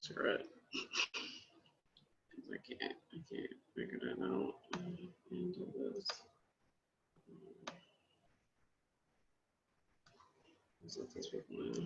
Screw it. I can't figure that out. Into this. Let's let this work now.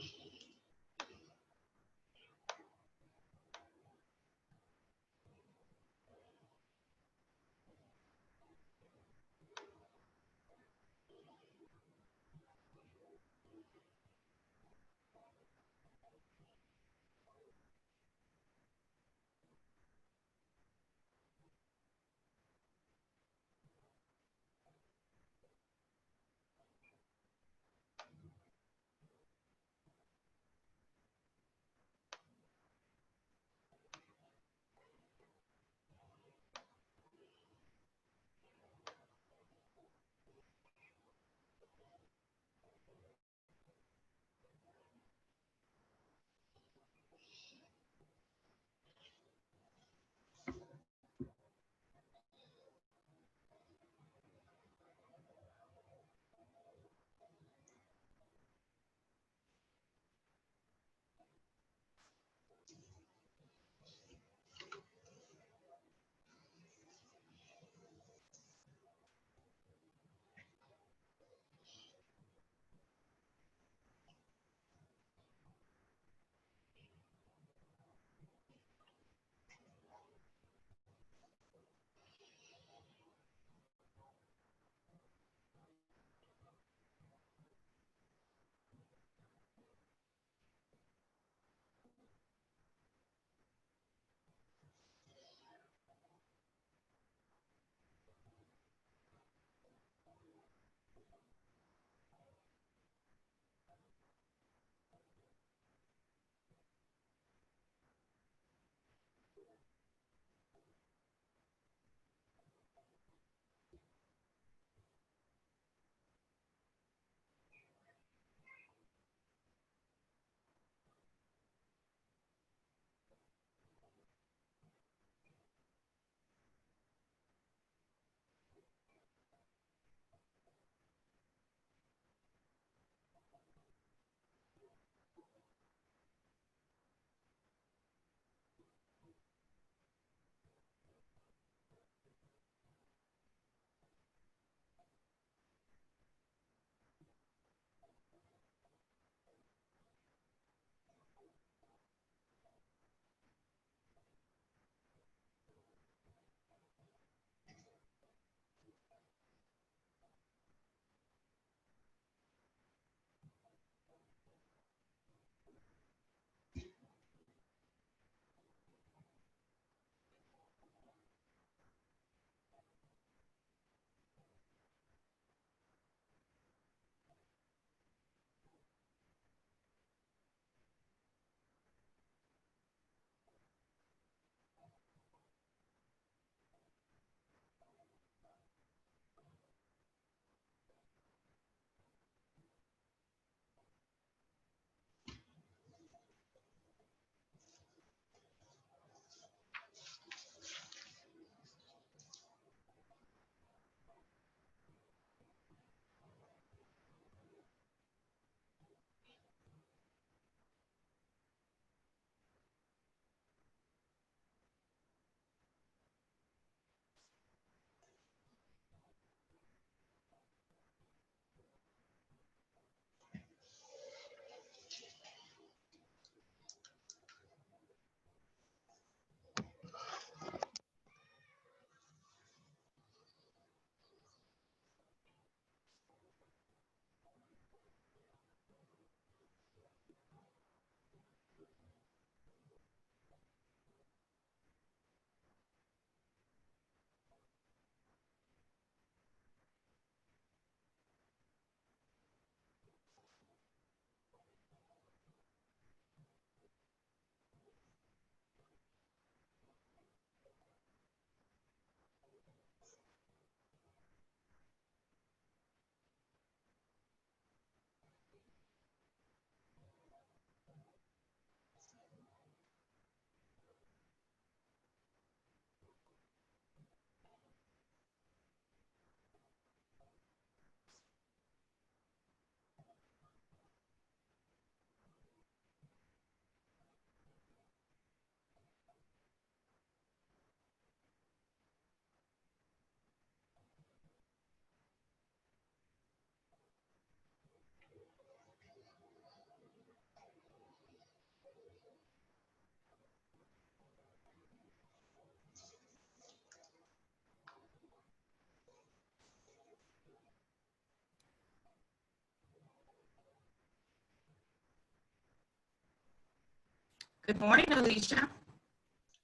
Good morning, Alicia.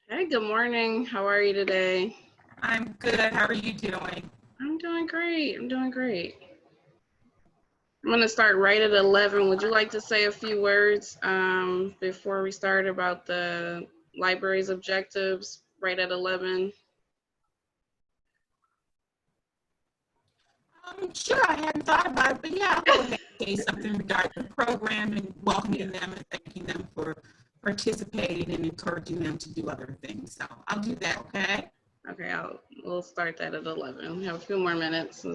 Hey, good morning. How are you today? I'm good. How are you doing? I'm doing great. I'm doing great. I'm going to start right at 11. Would you like to say a few words before we start about the library's objectives right at 11? Sure, I hadn't thought about it, but yeah, I'll go ahead and say something regarding the program and welcoming them and thanking them for participating and encouraging them to do other things. So I'll do that, okay? Okay, we'll start that at 11. We have a few more minutes.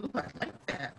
Ooh, I like that.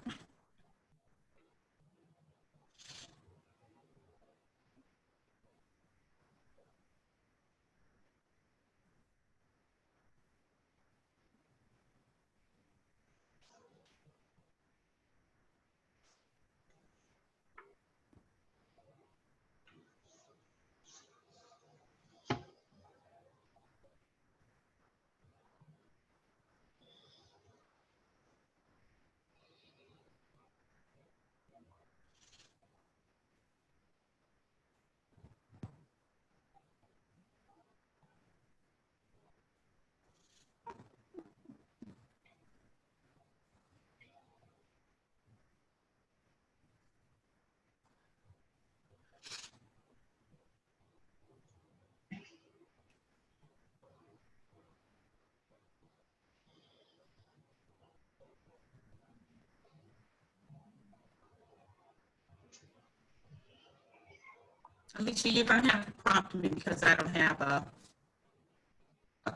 Alicia, you're going to have to prompt me because I don't have a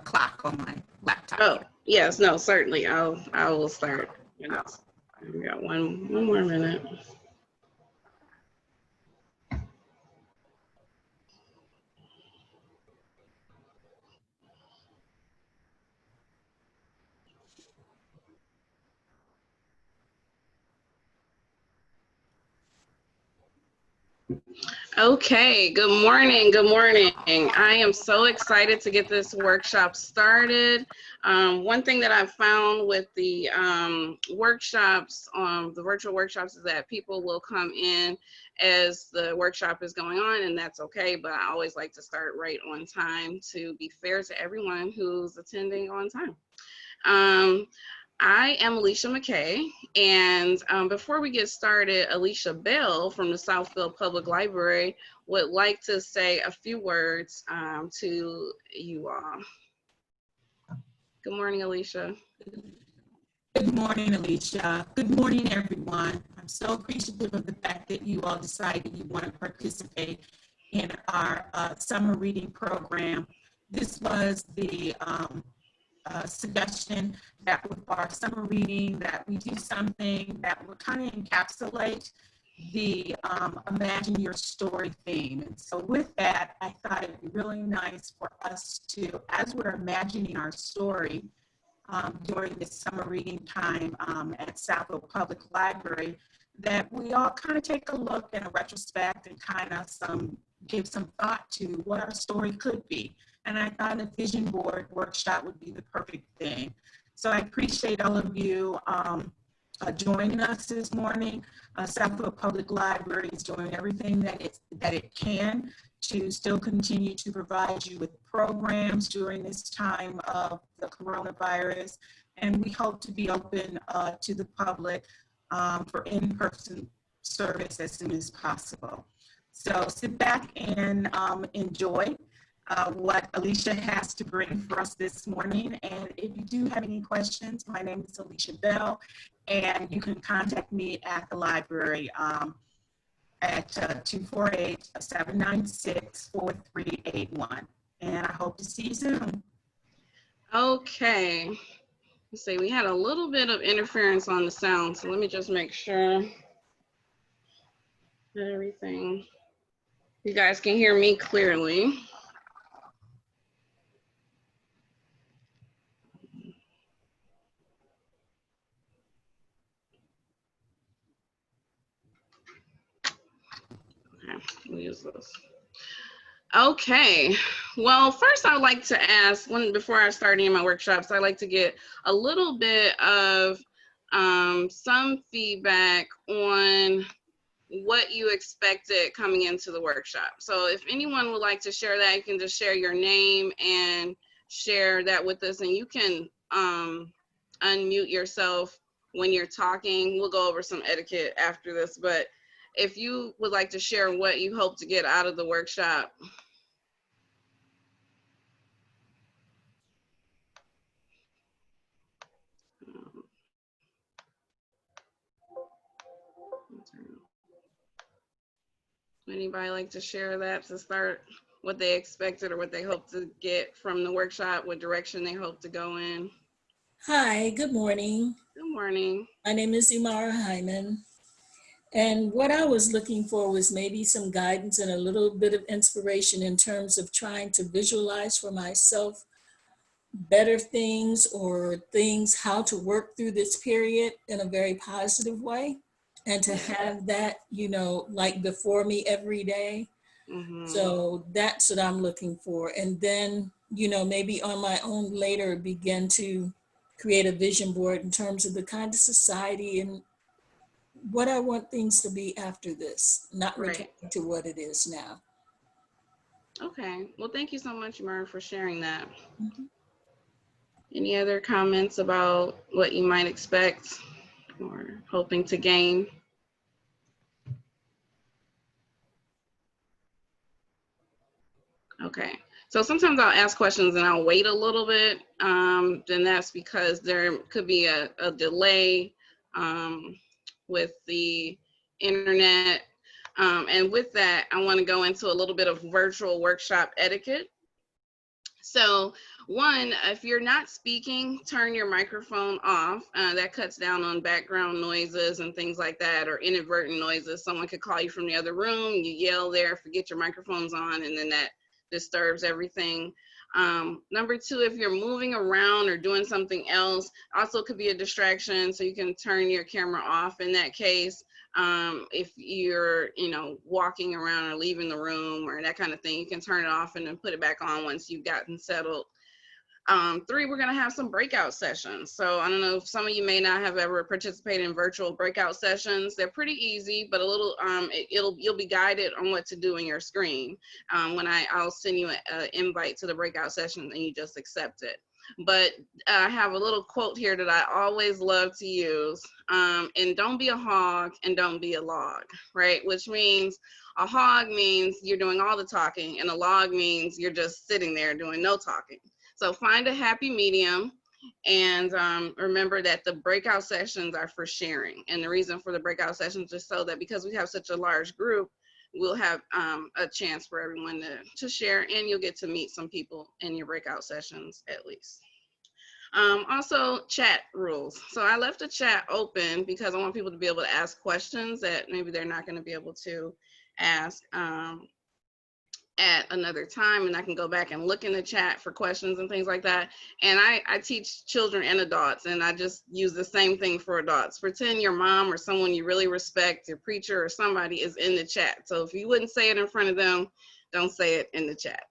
clock on my laptop Oh, here. yes, no, certainly. I will start. We got one more minute. Okay, good morning. Good morning. I am so excited to get this workshop started. One thing that I've found with the workshops, the virtual workshops, is that people will come in as the workshop is going on, and that's okay. But I always like to start right on time to be fair to everyone who's attending on time. Um, I am Alicia McKay, and before we get started, Alicia Bell from the Southfield Public Library would like to say a few words to you all. Good morning, Alicia. Good morning, Alicia. Good morning, everyone. I'm so appreciative of the fact that you all decided you want to participate in our summer reading program. This was the suggestion that with our summer reading that we do something that would kind of encapsulate the Imagine Your Story theme. And so with that, I thought it'd be really nice for us to, as we're imagining our story during this summer reading time at Southfield Public Library, that we all kind of take a look and a retrospect and kind of give some thought to what our story could be. And I thought a vision board workshop would be the perfect thing. So I appreciate all of you joining us this morning. Southfield Public Library is doing everything that it can to still continue to provide you with programs during this time of the coronavirus. And we hope to be open to the public for in-person service as soon as possible. So sit back and enjoy what Alicia has to bring for us this morning. And if you do have any questions, my name is Alicia Bell, and you can contact me at the library at 248-796-4381. And I hope to see you soon. Okay. Let's see, we had a little bit of interference on the sound, so let me just make sure that everything, you guys can hear me clearly. Okay, we'll use this. Okay, well, first I'd like to ask, before I start any of my workshops, I'd like to get a little bit of some feedback on what you expected coming into the workshop. So if anyone would like to share that, you can just share your name and share that with us, and you can unmute yourself when you're talking. We'll go over some etiquette after this, but if you would like to share what you hope to get out of the workshop. Anybody like to share that to start, what they expected or what they hope to get from the workshop, what direction they hope to go in? Hi, good morning. Good morning. My name is Imara Hyman. And what I was looking for was maybe some guidance and a little bit of inspiration in terms of trying to visualize for myself better things or things, how to work through this period in a very positive way. And to have that, like before me every day. Mm-hmm. So that's what I'm looking for. And then, maybe on my own later begin to create a vision board in terms of the kind of society and what I want things to be after this, not returning to what it is now. Okay, well, thank you so much, Mara, for sharing that. Mm-hmm. Any other comments about what you might expect or hoping to gain? Okay, so sometimes I'll ask questions and I'll wait a little bit. Then that's because there could be a delay with the internet. And with that, I want to go into a little bit of virtual workshop etiquette. So one, if you're not speaking, turn your microphone off. That cuts down on background noises and things like that, or inadvertent noises. Someone could call you from the other room, you yell there, forget your microphone's on, and then that disturbs everything. Number two, if you're moving around or doing something else, also could be a distraction, so you can turn your camera off in that case. If you're, walking around or leaving the room or that kind of thing, you can turn it off and then put it back on once you've gotten settled. 3, we're going to have some breakout sessions. So I don't know if some of you may not have ever participated in virtual breakout sessions. They're pretty easy, but a little, you'll be guided on what to do in your screen. When I'll send you an invite to the breakout session and you just accept it. But I have a little quote here that I always love to use. And don't be a hog and don't be a log, right? Which means a hog means you're doing all the talking and a log means you're just sitting there doing no talking. So find a happy medium, and remember that the breakout sessions are for sharing. And the reason for the breakout sessions is so that because we have such a large group, we'll have a chance for everyone to share, and you'll get to meet some people in your breakout sessions at least. Also, chat rules. So I left the chat open because I want people to be able to ask questions that maybe they're not going to be able to ask at another time, and I can go back and look in the chat for questions and things like that. And I teach children and adults, and I just use the same thing for adults. Pretend your mom or someone you really respect, your preacher or somebody, is in the chat. So if you wouldn't say it in front of them, don't say it in the chat.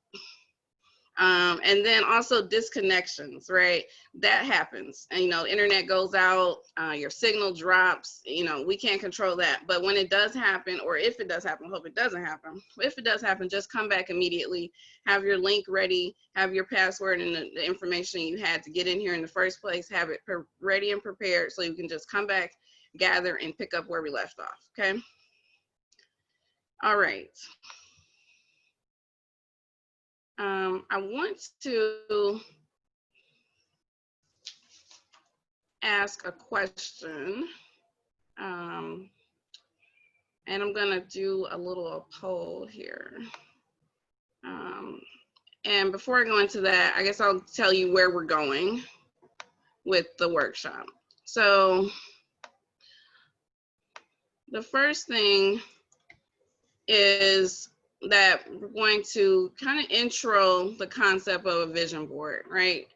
And then also disconnections, right? That happens. And, the internet goes out, your signal drops, we can't control that. But when it does happen, or if it does happen, hope it doesn't happen. If it does happen, just come back immediately, have your link ready, have your password and the information you had to get in here in the first place, have it ready and prepared so you can just come back, gather, and pick up where we left off, okay? All right. I want to ask a question, and I'm going to do a little poll here. And before I go into that, I guess I'll tell you where we're going with the workshop. So the first thing is that we're going to kind of intro the concept of a vision board, right?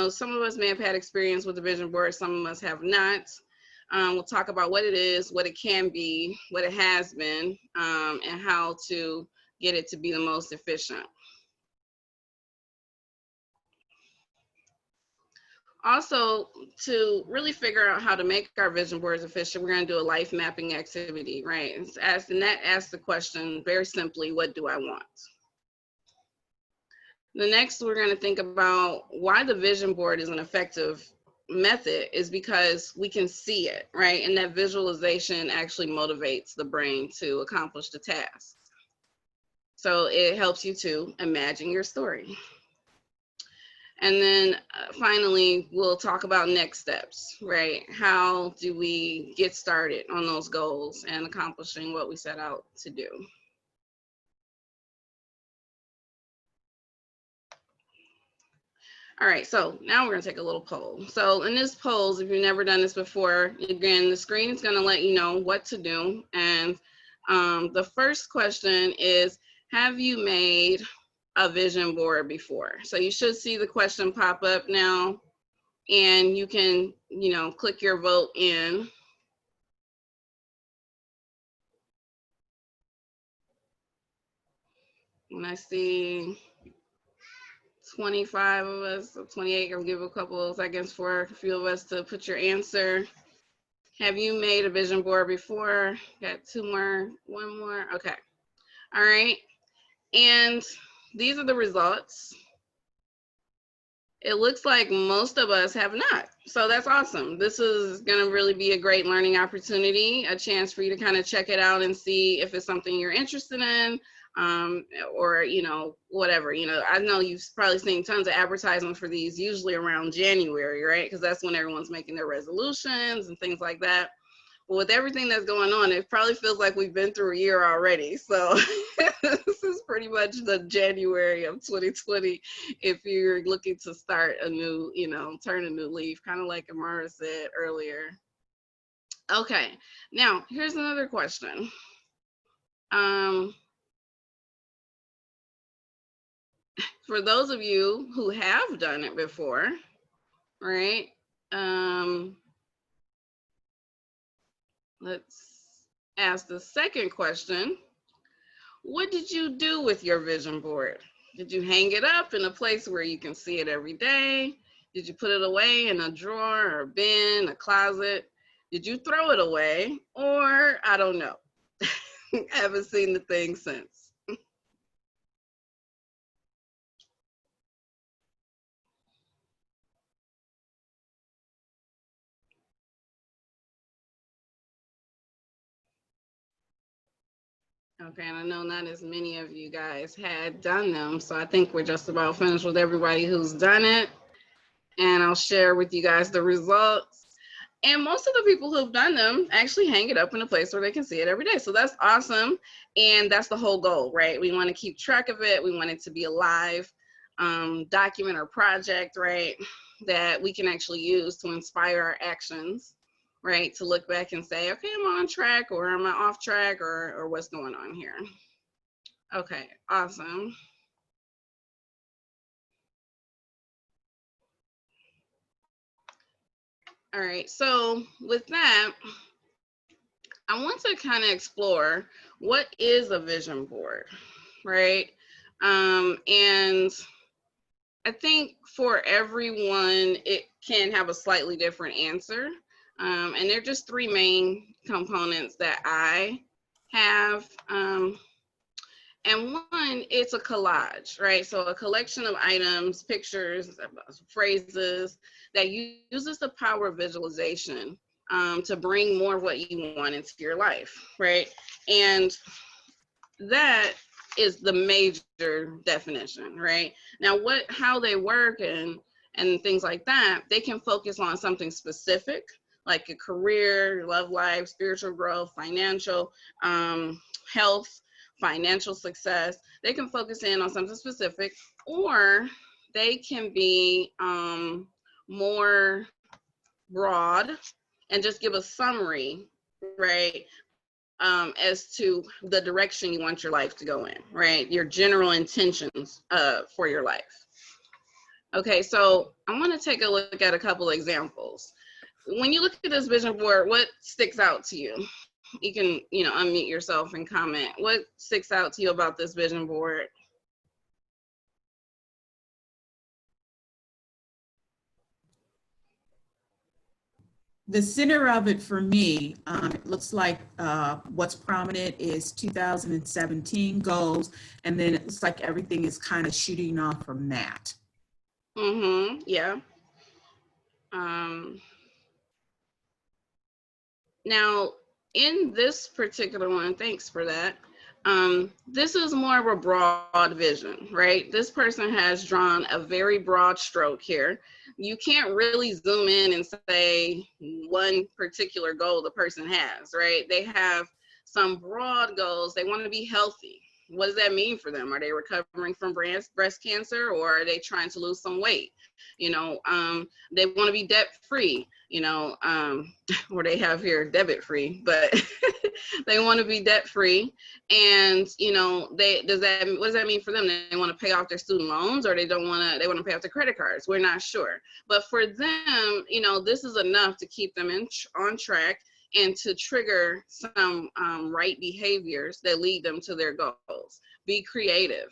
Some of us may have had experience with the vision board, some of us have not. We'll talk about what it is, what it can be, what it has been, and how to get it to be the most efficient. Also, to really figure out how to make our vision boards efficient, we're going to do a life mapping activity, right? And that asks the question very simply, what do I want? The next, we're going to think about why the vision board is an effective method is because we can see it, right? And that visualization actually motivates the brain to accomplish the task. So it helps you to imagine your story. And then finally, we'll talk about next steps, right? How do we get started on those goals and accomplishing what we set out to do? All right, so now we're gonna take a little poll. So in this poll, if you've never done this before, again, the screen is gonna let you know what to do. And the first question is, have you made a vision board before? So you should see the question pop up now, and you can, click your vote in. And I see 25 of us, so 28, I'll give a couple of seconds for a few of us to put your answer. Have you made a vision board before? Got 2 more, 1 more, okay. All right, and these are the results. It looks like most of us have not. So that's awesome. This is going to really be a great learning opportunity, a chance for you to kind of check it out and see if it's something you're interested in, or, whatever. I know you've probably seen tons of advertisements for these, usually around January, right? Because that's when everyone's making their resolutions and things like that. But with everything that's going on, it probably feels like we've been through a year already. So this is pretty much the January of 2020 if you're looking to start a new, turn a new leaf, kind of like Amara said earlier. Okay, now here's another question. For those of you who have done it before, right? Let's ask the second question. What did you do with your vision board? Did you hang it up in a place where you can see it every day? Did you put it away in a drawer or a bin, a closet? Did you throw it away? Or, I don't know. Haven't seen the thing since. Okay, and I know not as many of you guys had done them, so I think we're just about finished with everybody who's done it. And I'll share with you guys the results. And most of the people who've done them actually hang it up in a place where they can see it every day. So that's awesome. And that's the whole goal, right? We want to keep track of it. We want it to be a live document or project, right? That we can actually use to inspire our actions, right? To look back and say, okay, I'm on track, or am I off track, or what's going on here? Okay, awesome. All right, so with that, I want to kind of explore what is a vision board, right? And I think for everyone, it can have a slightly different answer. And they're just three main components that I have. And one, it's a collage, right? So a collection of items, pictures, phrases that uses the power of visualization to bring more of what you want into your life, right? And that is the major definition, right? Now, how they work and things like that, they can focus on something specific, like a career, love life, spiritual growth, financial, health, financial success. They can focus in on something specific, or they can be more broad and just give a summary, right, as to the direction you want your life to go in, right? Your general intentions for your life. Okay, so I want to take a look at a couple of examples. When you look at this vision board, what sticks out to you? You can, unmute yourself and comment. What sticks out to you about this vision board? The center of it for me, it looks like what's prominent is 2017 goals, and then it looks like everything is kind of shooting off from that. Mm-hmm, yeah. Now, in this particular one, thanks for that. This is more of a broad vision, right? This person has drawn a very broad stroke here. You can't really zoom in and say one particular goal the person has, right? They have some broad goals. They want to be healthy. What does that mean for them? Are they recovering from breast cancer, or are they trying to lose some weight? They want to be debt free, or they have here debit free, but they want to be debt free. And what does that mean for them? They want to pay off their student loans, or they want to pay off their credit cards. We're not sure, but for them, this is enough to keep them on track and to trigger some right behaviors that lead them to their goals. Be creative.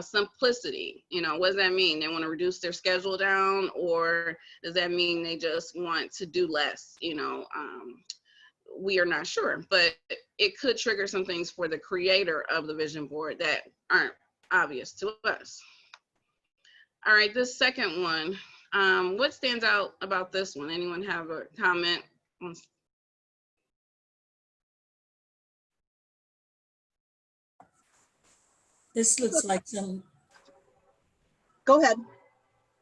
Simplicity, what does that mean? They want to reduce their schedule down, or does that mean they just want to do less? We are not sure, but it could trigger some things for the creator of the vision board that aren't obvious to us. All right, this second one, what stands out about this one? Anyone have a comment? This looks like some. Go ahead.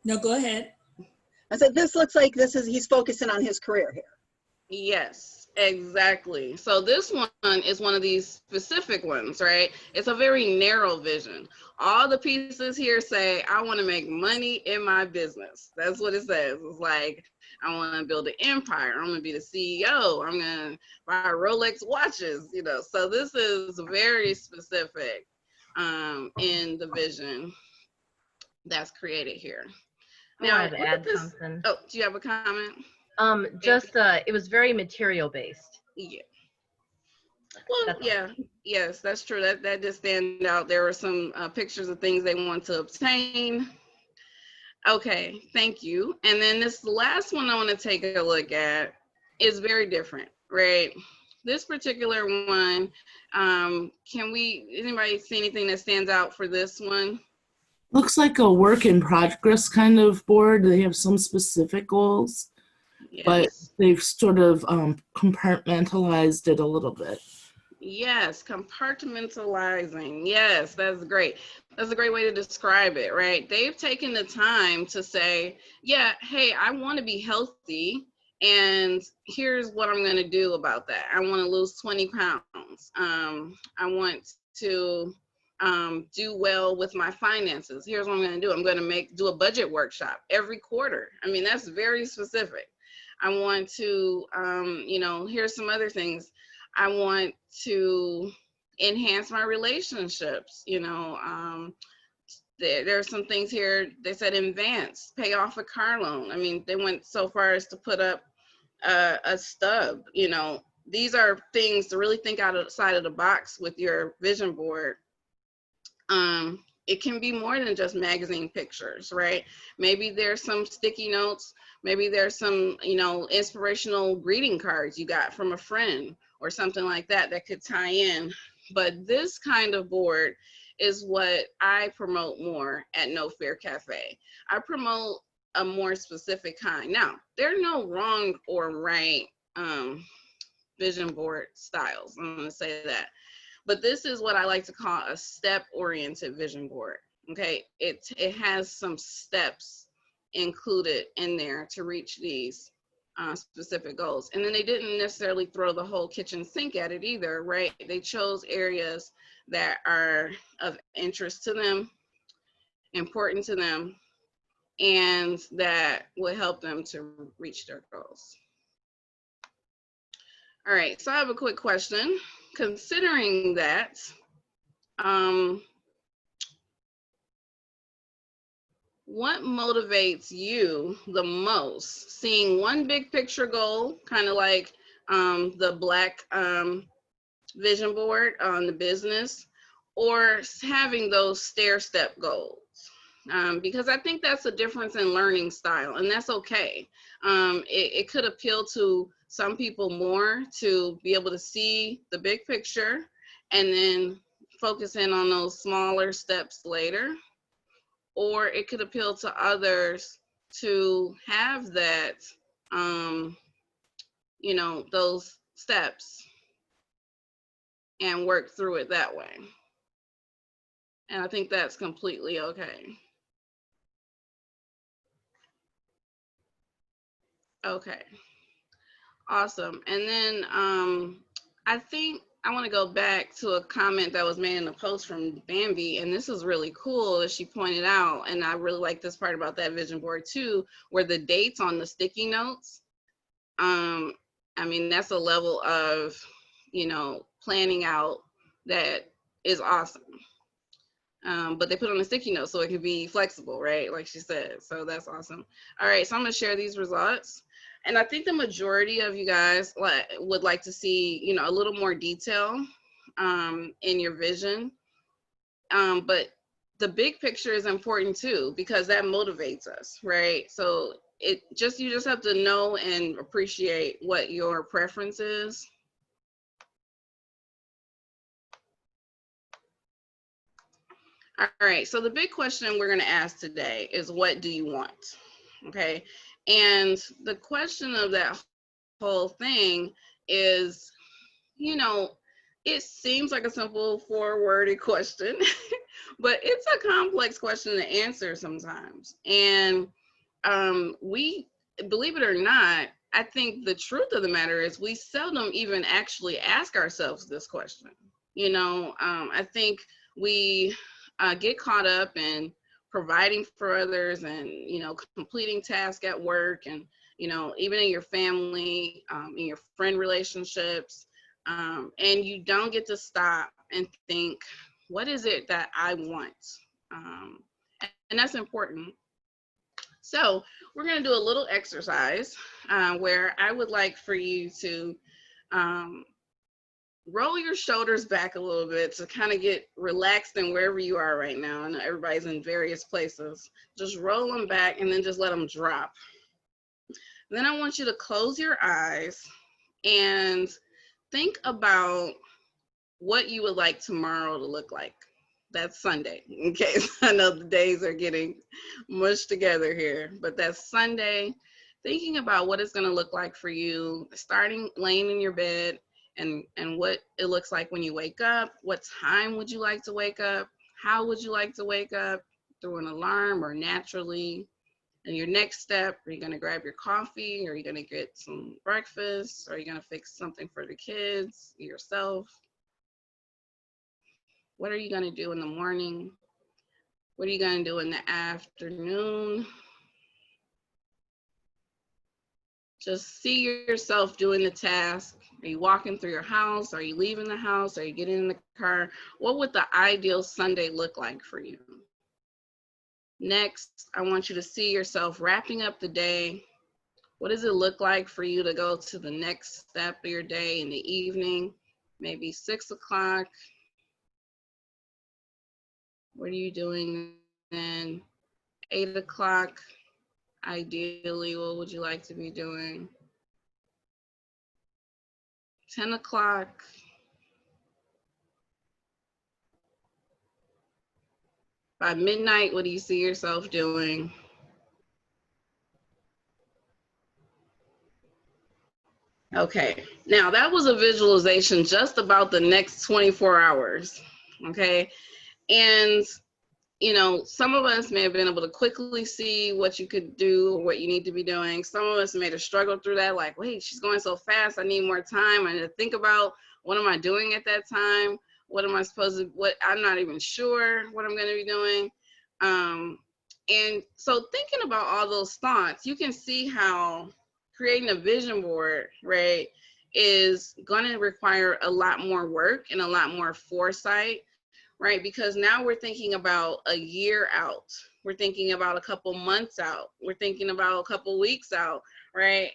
No, go ahead. I said, this looks like he's focusing on his career here. Yes, exactly. So this one is one of these specific ones, right? It's a very narrow vision. All the pieces here say, I want to make money in my business. That's what it says. It's like, I want to build an empire. I'm going to be the CEO. I'm going to buy Rolex watches, So this is very specific in the vision that's created here. Now, I wanted to add something. Oh, do you have a comment? It was very material based. Yeah. Well, That's yeah, yes, that's true. That did stand out. There were some pictures of things they want to obtain. Okay, thank you. And then this last one I want to take a look at is very different, right? This particular one, anybody see anything that stands out for this one? Looks like a work in progress kind of board. They have some specific goals, but Yes. they've sort of compartmentalized it a little bit. Yes, compartmentalizing. Yes, that's great. That's a great way to describe it, right? They've taken the time to say, yeah, hey, I want to be healthy, and here's what I'm going to do about that. I want to lose 20 pounds. I want to do well with my finances. Here's what I'm going to do. I'm going to do a budget workshop every quarter. I mean, that's very specific. I want to, here's some other things. I want to enhance my relationships. There are some things here. They said advance, pay off a car loan. I mean, they went so far as to put up a stub. These are things to really think outside of the box with your vision board. It can be more than just magazine pictures, right? Maybe there's some sticky notes. Maybe there's some, inspirational greeting cards you got from a friend or something like that that could tie in. But this kind of board is what I promote more at No Fear Cafe. I promote a more specific kind. Now, there are no wrong or right vision board styles. I'm going to say that. But this is what I like to call a step-oriented vision board. Okay, it has some steps included in there to reach these specific goals. And then they didn't necessarily throw the whole kitchen sink at it either, right? They chose areas that are of interest to them, important to them, and that will help them to reach their goals. All right, so I have a quick question. Considering that, what motivates you the most? Seeing one big picture goal, kind of like the black vision board on the business, or having those stair-step goals? Because I think that's a difference in learning style, and that's okay. It could appeal to some people more to be able to see the big picture and then focus in on those smaller steps later. Or it could appeal to others to have that, those steps and work through it that way. And I think that's completely okay. Okay, awesome. And then I think I want to go back to a comment that was made in a post from Bambi, and this is really cool that she pointed out, and I really like this part about that vision board too, where the dates on the sticky notes, I mean, that's a level of, planning out that is awesome. But they put on a sticky note so it could be flexible, right? Like she said, so that's awesome. All right, so I'm gonna share these results. And I think the majority of you guys would like to see, a little more detail in your vision. But the big picture is important too, because that motivates us, right? So you just have to know and appreciate what your preference is. All right, so the big question we're gonna ask today is, what do you want? Okay, and the question of that whole thing is, it seems like a simple four-worded question, but it's a complex question to answer sometimes. And we, believe it or not, I think the truth of the matter is we seldom even actually ask ourselves this question. I think we get caught up in providing for others and, completing tasks at work and, even in your family, in your friend relationships, and you don't get to stop and think, what is it that I want? And that's important. So we're going to do a little exercise where I would like for you to roll your shoulders back a little bit to kind of get relaxed in wherever you are right now. I know everybody's in various places. Just roll them back and then just let them drop. Then I want you to close your eyes and think about what you would like tomorrow to look like. That's Sunday, in case I know the days are getting mushed together here, but that's Sunday. Thinking about what it's going to look like for you, starting laying in your bed, and what it looks like when you wake up. What time would you like to wake up? How would you like to wake up? Through an alarm or naturally? And your next step, are you going to grab your coffee? Are you going to get some breakfast? Are you going to fix something for the kids, yourself? What are you going to do in the morning? What are you going to do in the afternoon? Just see yourself doing the task. Are you walking through your house? Are you leaving the house? Are you getting in the car? What would the ideal Sunday look like for you? Next, I want you to see yourself wrapping up the day. What does it look like for you to go to the next step of your day in the evening? Maybe 6 o'clock. What are you doing then? 8 o'clock. Ideally, what would you like to be doing? 10 o'clock. By midnight, what do you see yourself doing? Okay, now that was a visualization just about the next 24 hours, okay? And, you know, some of us may have been able to quickly see what you could do or what you need to be doing. Some of us may have struggled through that, like, wait, she's going so fast, I need more time. I need to think about what am I doing at that time? What am I supposed to, what, I'm not even sure what I'm gonna be doing. And so thinking about all those thoughts, you can see how creating a vision board, right, is going to require a lot more work and a lot more foresight, right? Because now we're thinking about a year out. We're thinking about a couple months out. We're thinking about a couple weeks out, right?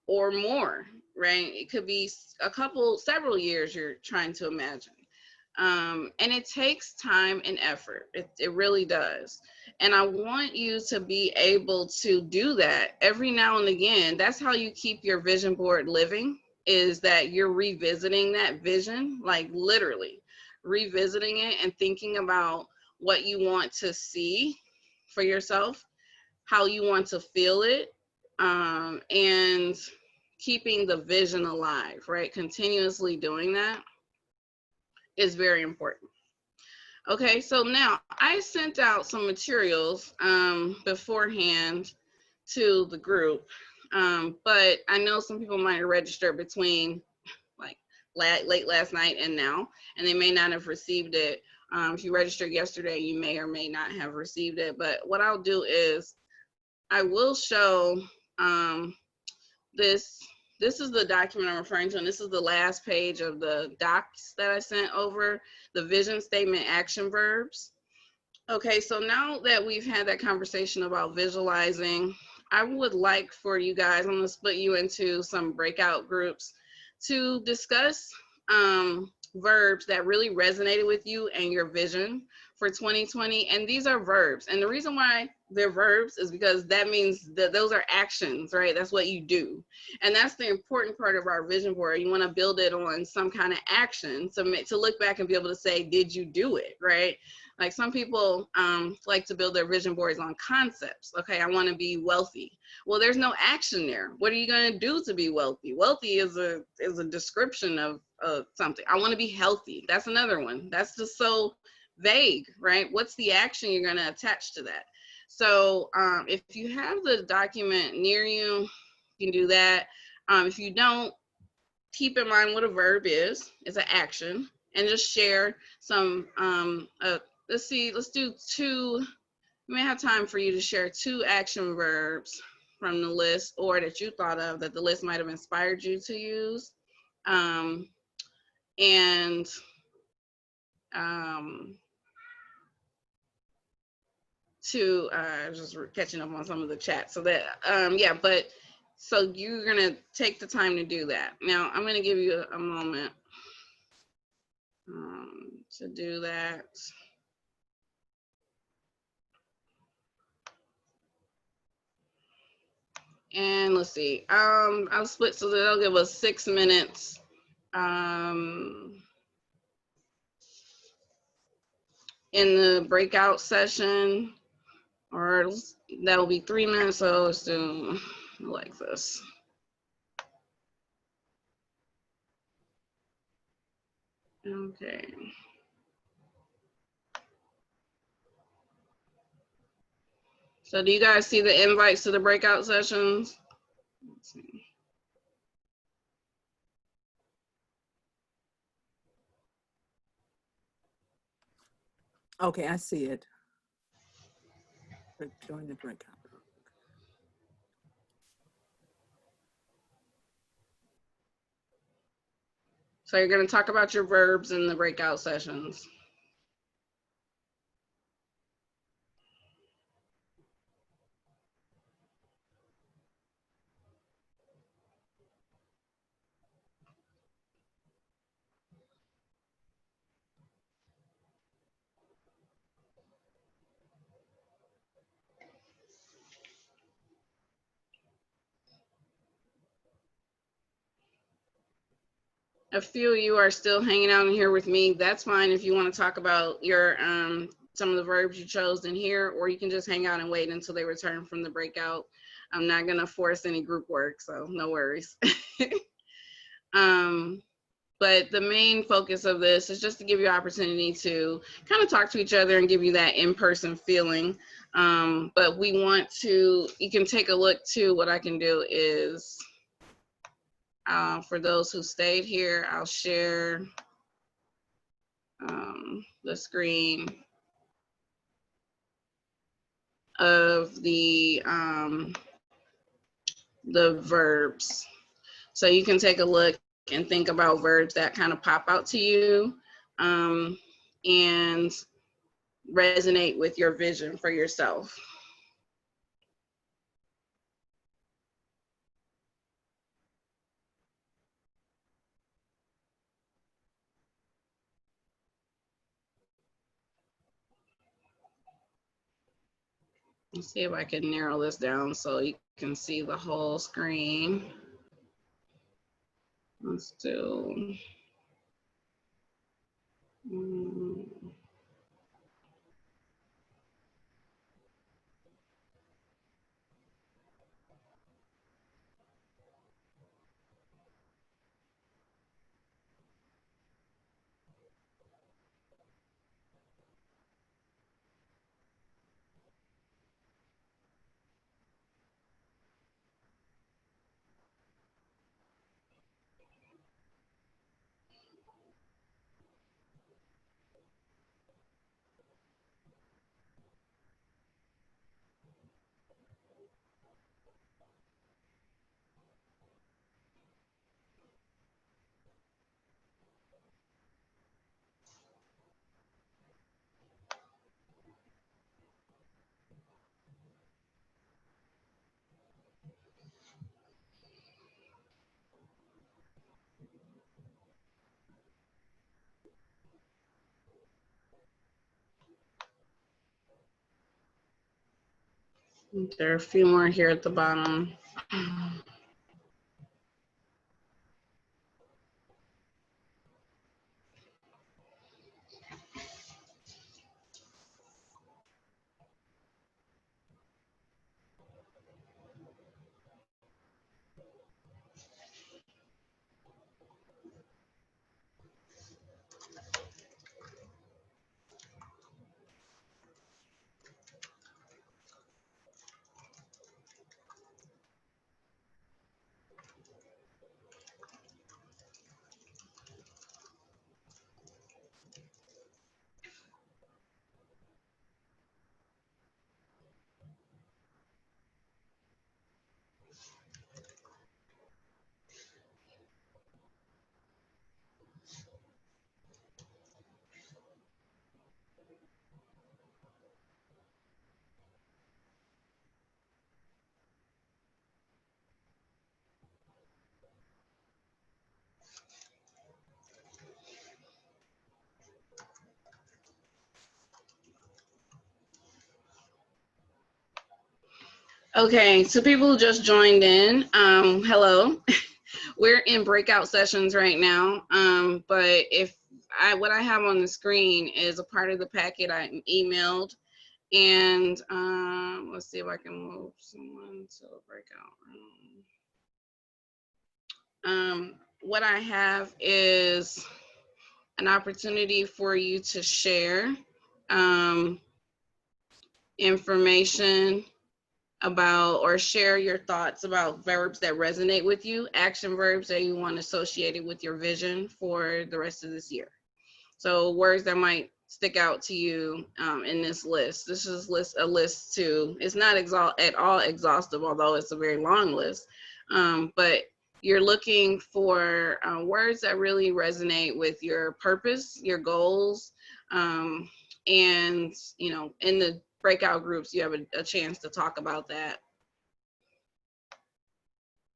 Or more, right? It could be several years you're trying to imagine. And it takes time and effort. It really does. And I want you to be able to do that every now and again. That's how you keep your vision board living, is that you're revisiting that vision, like literally revisiting it and thinking about what you want to see for yourself, how you want to feel it, and keeping the vision alive, right? Continuously doing that is very important. Okay, so now I sent out some materials beforehand to the group, but I know some people might have registered between like late last night and now, and they may not have received it. If you registered yesterday, you may or may not have received it, but what I'll do is I will show this. This is the document I'm referring to, and this is the last page of the docs that I sent over, the vision statement action verbs. Okay, so now that we've had that conversation about visualizing, I would like for you guys, I'm gonna split you into some breakout groups to discuss verbs that really resonated with you and your vision for 2020. And these are verbs. And the reason why they're verbs is because that means that those are actions, right? That's what you do. And that's the important part of our vision board. You want to build it on some kind of action to look back and be able to say, did you do it, right? Like some people like to build their vision boards on concepts. Okay, I want to be wealthy. Well, there's no action there. What are you going to do to be wealthy? Wealthy is a description of something. I want to be healthy. That's another one. That's just so vague, right? What's the action you're going to attach to that? So if you have the document near you, you can do that. If you don't, keep in mind what a verb is. It's an action, and just share some. Let's do two. We may have time for you to share 2 action verbs from the list, or that you thought of that the list might have inspired you to use. And to just catching up on some of the chat. So that, yeah, but So you're gonna take the time to do that. Now I'm gonna give you a moment to do that. And let's see, I'll split so that'll give us 6 minutes. In the breakout session, or that'll be 3 minutes, so let's do like this. Okay. So do you guys see the invites to the breakout sessions? Let's see. Okay, I see it. Join the breakout. So you're going to talk about your verbs in the breakout sessions. A few of you are still hanging out in here with me. That's fine if you want to talk about your some of the verbs you chose in here, or you can just hang out and wait until they return from the breakout. I'm not going to force any group work, so no worries. But the main focus of this is just to give you an opportunity to kind of talk to each other and give you that in-person feeling. But we want to, you can take a look too. What I can do is, for those who stayed here, I'll share the screen of the verbs. So you can take a look and think about verbs that kind of pop out to you and resonate with your vision for yourself. Let's see if I can narrow this down so you can see the whole screen. Let's do. There are a few more here at the bottom. Okay, so people who just joined in, hello. We're in breakout sessions right now, but what I have on the screen is a part of the packet I emailed, and let's see if I can move someone to a breakout room. What I have is an opportunity for you to share information about, or share your thoughts about verbs that resonate with you, action verbs that you want associated with your vision for the rest of this year. So words that might stick out to you in this list. This is a list too. It's not at all exhaustive, although it's a very long list. But you're looking for words that really resonate with your purpose, your goals, and in the breakout groups, you have a chance to talk about that.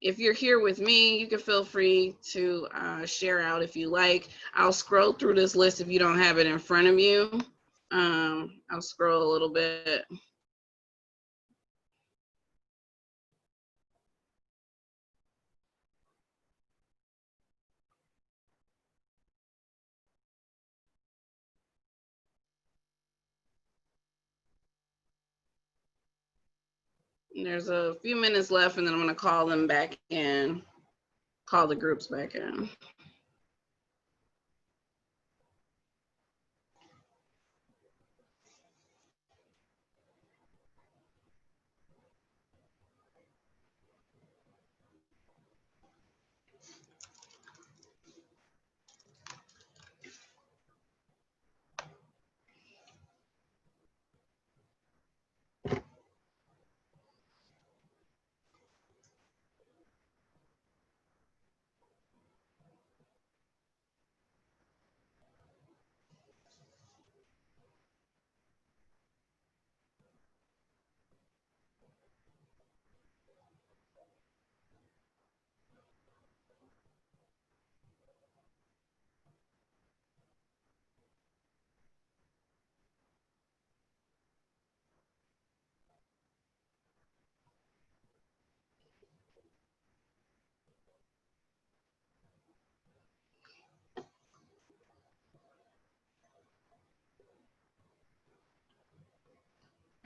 If you're here with me, you can feel free to share out if you like. I'll scroll through this list if you don't have it in front of you. I'll scroll a little bit. There's a few minutes left, and then I'm going to call them back in, call the groups back in.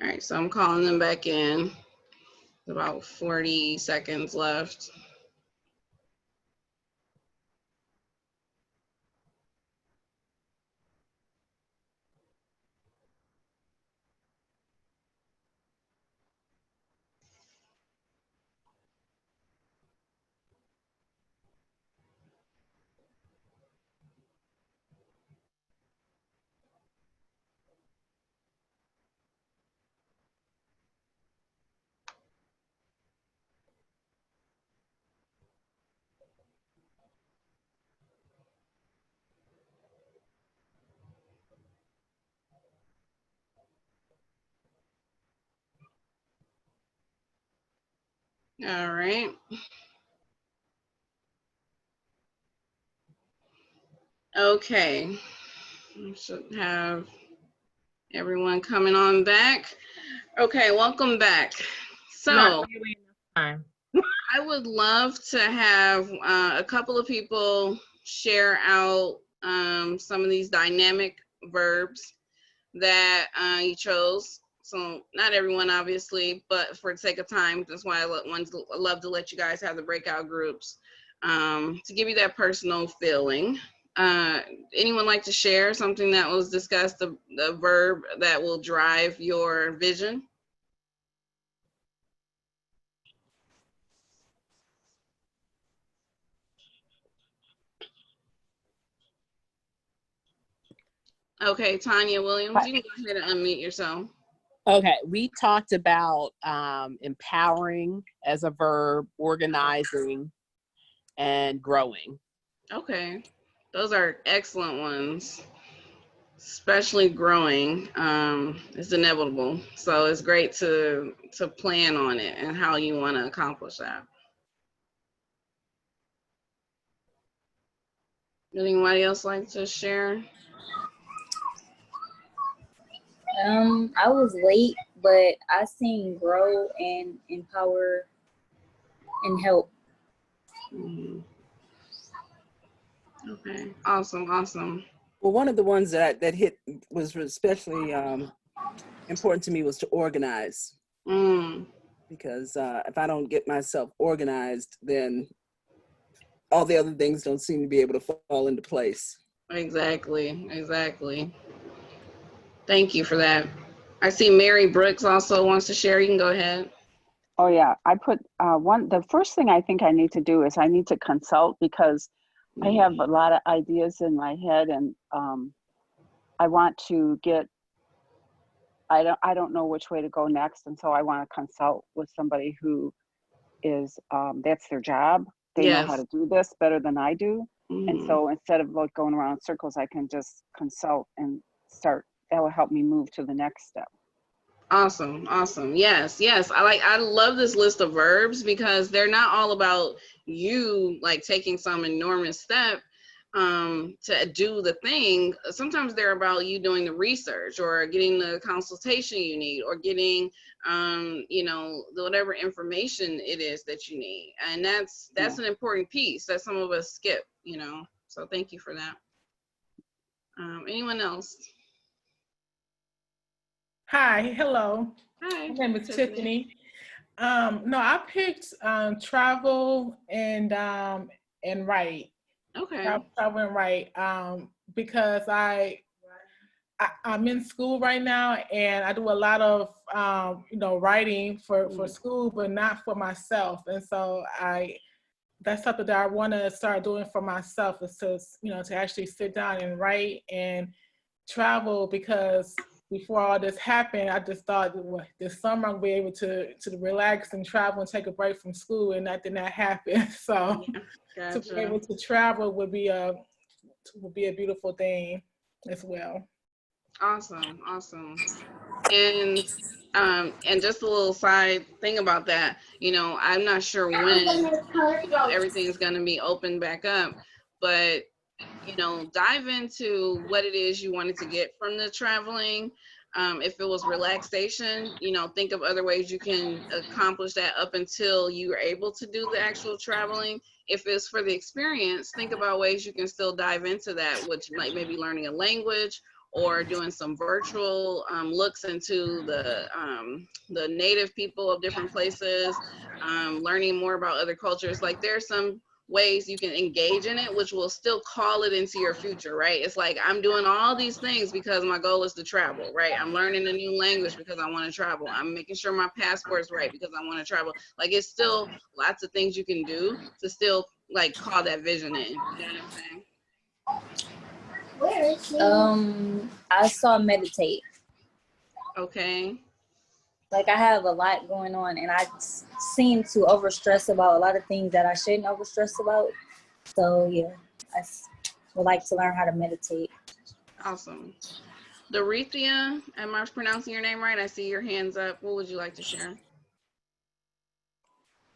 All right, so I'm calling them back in. About 40 seconds left. All right. Okay. I should have everyone coming on back. Okay, welcome back. So Not really enough time. I would love to have a couple of people share out some of these dynamic verbs that you chose. So not everyone, obviously, but for the sake of time, that's why I love to let you guys have the breakout groups to give you that personal feeling. Anyone like to share something that was discussed, the verb that will drive your vision? Okay, Tanya Williams, you can go ahead and unmute yourself. Okay, we talked about empowering as a verb, organizing, and growing. Okay, those are excellent ones. Especially growing is inevitable. So it's great to plan on it and how you want to accomplish that. Anybody else like to share? I was late, but I seen grow and empower and help. Mhm. Okay, awesome, awesome. Well, one of the ones that hit was especially important to me was to organize. Because if I don't get myself organized, then all the other things don't seem to be able to fall into place. Exactly, exactly. Thank you for that. I see Mary Brooks also wants to share. You can go ahead. Oh yeah, I put the first thing I think I need to do is I need to consult, because I have a lot of ideas in my head, and I want to get, I don't know which way to go next, and so I want to consult with somebody who is that's their job. They know how to do this better than I do. And so instead of like going around in circles, I can just consult and start. That will help me move to the next step. Awesome, awesome. Yes, yes. I love this list of verbs because they're not all about you like taking some enormous step to do the thing. Sometimes they're about you doing the research or getting the consultation you need or getting you know, whatever information it is that you need. And that's an important piece that some of us skip, you know. So thank you for that. Anyone else? Hi, hello. Hi. My name is Tiffany. No, I picked travel and write. Okay. Travel and write because I'm in school right now, and I do a lot of you know, writing for school, but not for myself. And so that's something that I want to start doing for myself, is to, you know, to actually sit down and write and travel, because before all this happened, I just thought this summer I'll be able to relax and travel and take a break from school, and that did not happen. So Gotcha. to be able to travel would be a beautiful thing as well. Awesome, awesome. And just a little side thing about that, you know, I'm not sure when, you know, everything's going to be open back up, but you know, dive into what it is you wanted to get from the traveling. If it was relaxation, you know, think of other ways you can accomplish that up until you are able to do the actual traveling. If it's for the experience, think about ways you can still dive into that, which might maybe learning a language or doing some virtual looks into the native people of different places, learning more about other cultures. Like there's some ways you can engage in it, which will still call it into your future, right? It's like, I'm doing all these things because my goal is to travel, right? I'm learning a new language because I want to travel. I'm making sure my passport's right because I want to travel. Like, it's still lots of things you can do to still like call that vision in. You know what I'm saying? Where is she? I saw meditate. Okay. Like, I have a lot going on, and I seem to overstress about a lot of things that I shouldn't overstress about. So yeah, I would like to learn how to meditate. Awesome. Dorothea, am I pronouncing your name right? I see your hands up. What would you like to share?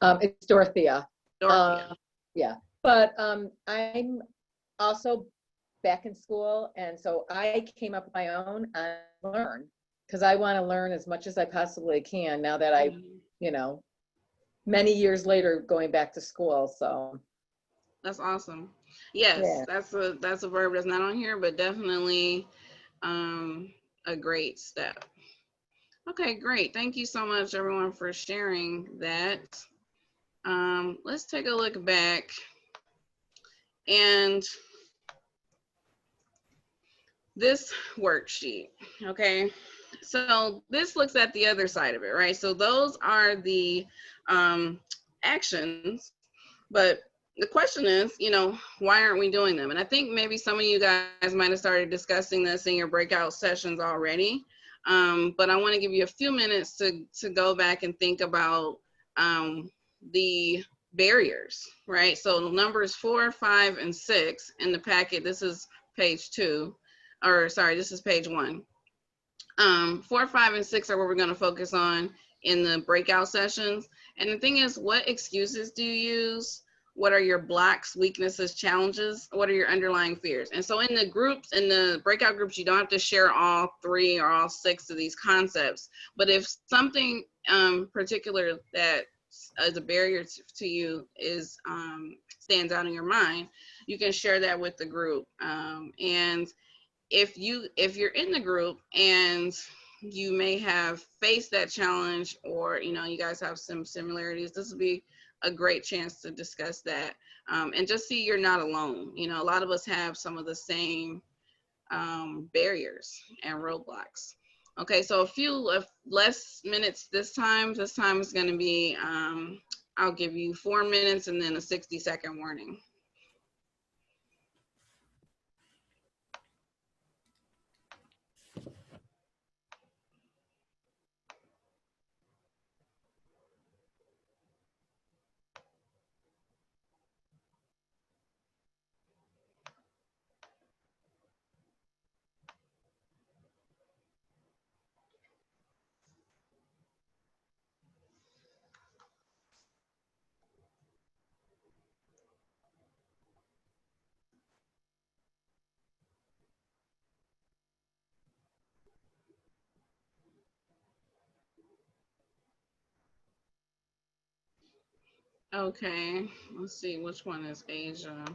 It's Dorothea. Dorothea. Yeah, but I'm also back in school, and so I came up with my own and learn, because I want to learn as much as I possibly can now that I, you know, many years later going back to school. So that's awesome. Yes, yeah. That's a verb that's not on here, but definitely a great step. Okay, great. Thank you so much, everyone, for sharing that. Let's take a look back. And this worksheet, okay? So this looks at the other side of it, right? So those are the actions, but the question is, you know, why aren't we doing them? And I think maybe some of you guys might have started discussing this in your breakout sessions already, but I want to give you a few minutes to go back and think about the barriers, right? So numbers 4, 5, and 6 in the packet. This is page 2, or sorry, this is page 1. 4, 5, and 6 are what we're going to focus on in the breakout sessions. And the thing is, what excuses do you use what are your blocks, weaknesses, challenges? What are your underlying fears? And so in the groups, in the breakout groups, you don't have to share all 3 or all 6 of these concepts. But if something particular that is a barrier to you is stands out in your mind, you can share that with the group. And if you're in the group and you may have faced that challenge, or you guys have some similarities, this would be a great chance to discuss that, and just see you're not alone. A lot of us have some of the same barriers and roadblocks. Okay, so a few less minutes this time. This time is going to be, I'll give you 4 minutes and then a 60-second warning. Okay, let's see, which one is Asia?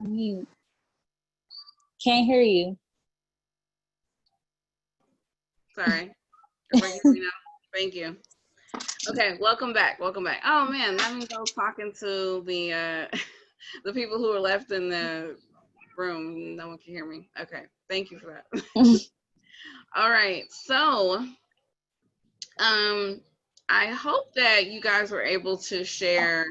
Mute. Can't hear you. Sorry. Everybody can hear me now? Thank you. Okay, welcome back. Welcome back. Oh man, that means I was talking to the the people who were left in the room. No one can hear me. Okay, thank you for that. All right, so I hope that you guys were able to share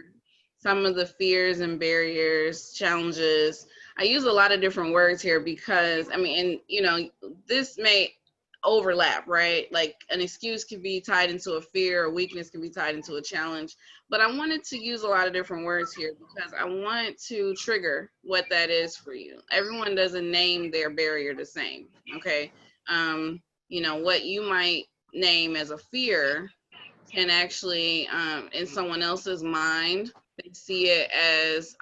some of the fears and barriers, challenges. I use a lot of different words here because, I mean, and you know, this may overlap, right? Like an excuse can be tied into a fear, a weakness can be tied into a challenge. But I wanted to use a lot of different words here because I want to trigger what that is for you. Everyone doesn't name their barrier the same, okay? You know, what you might name as a fear can actually, in someone else's mind, they see it as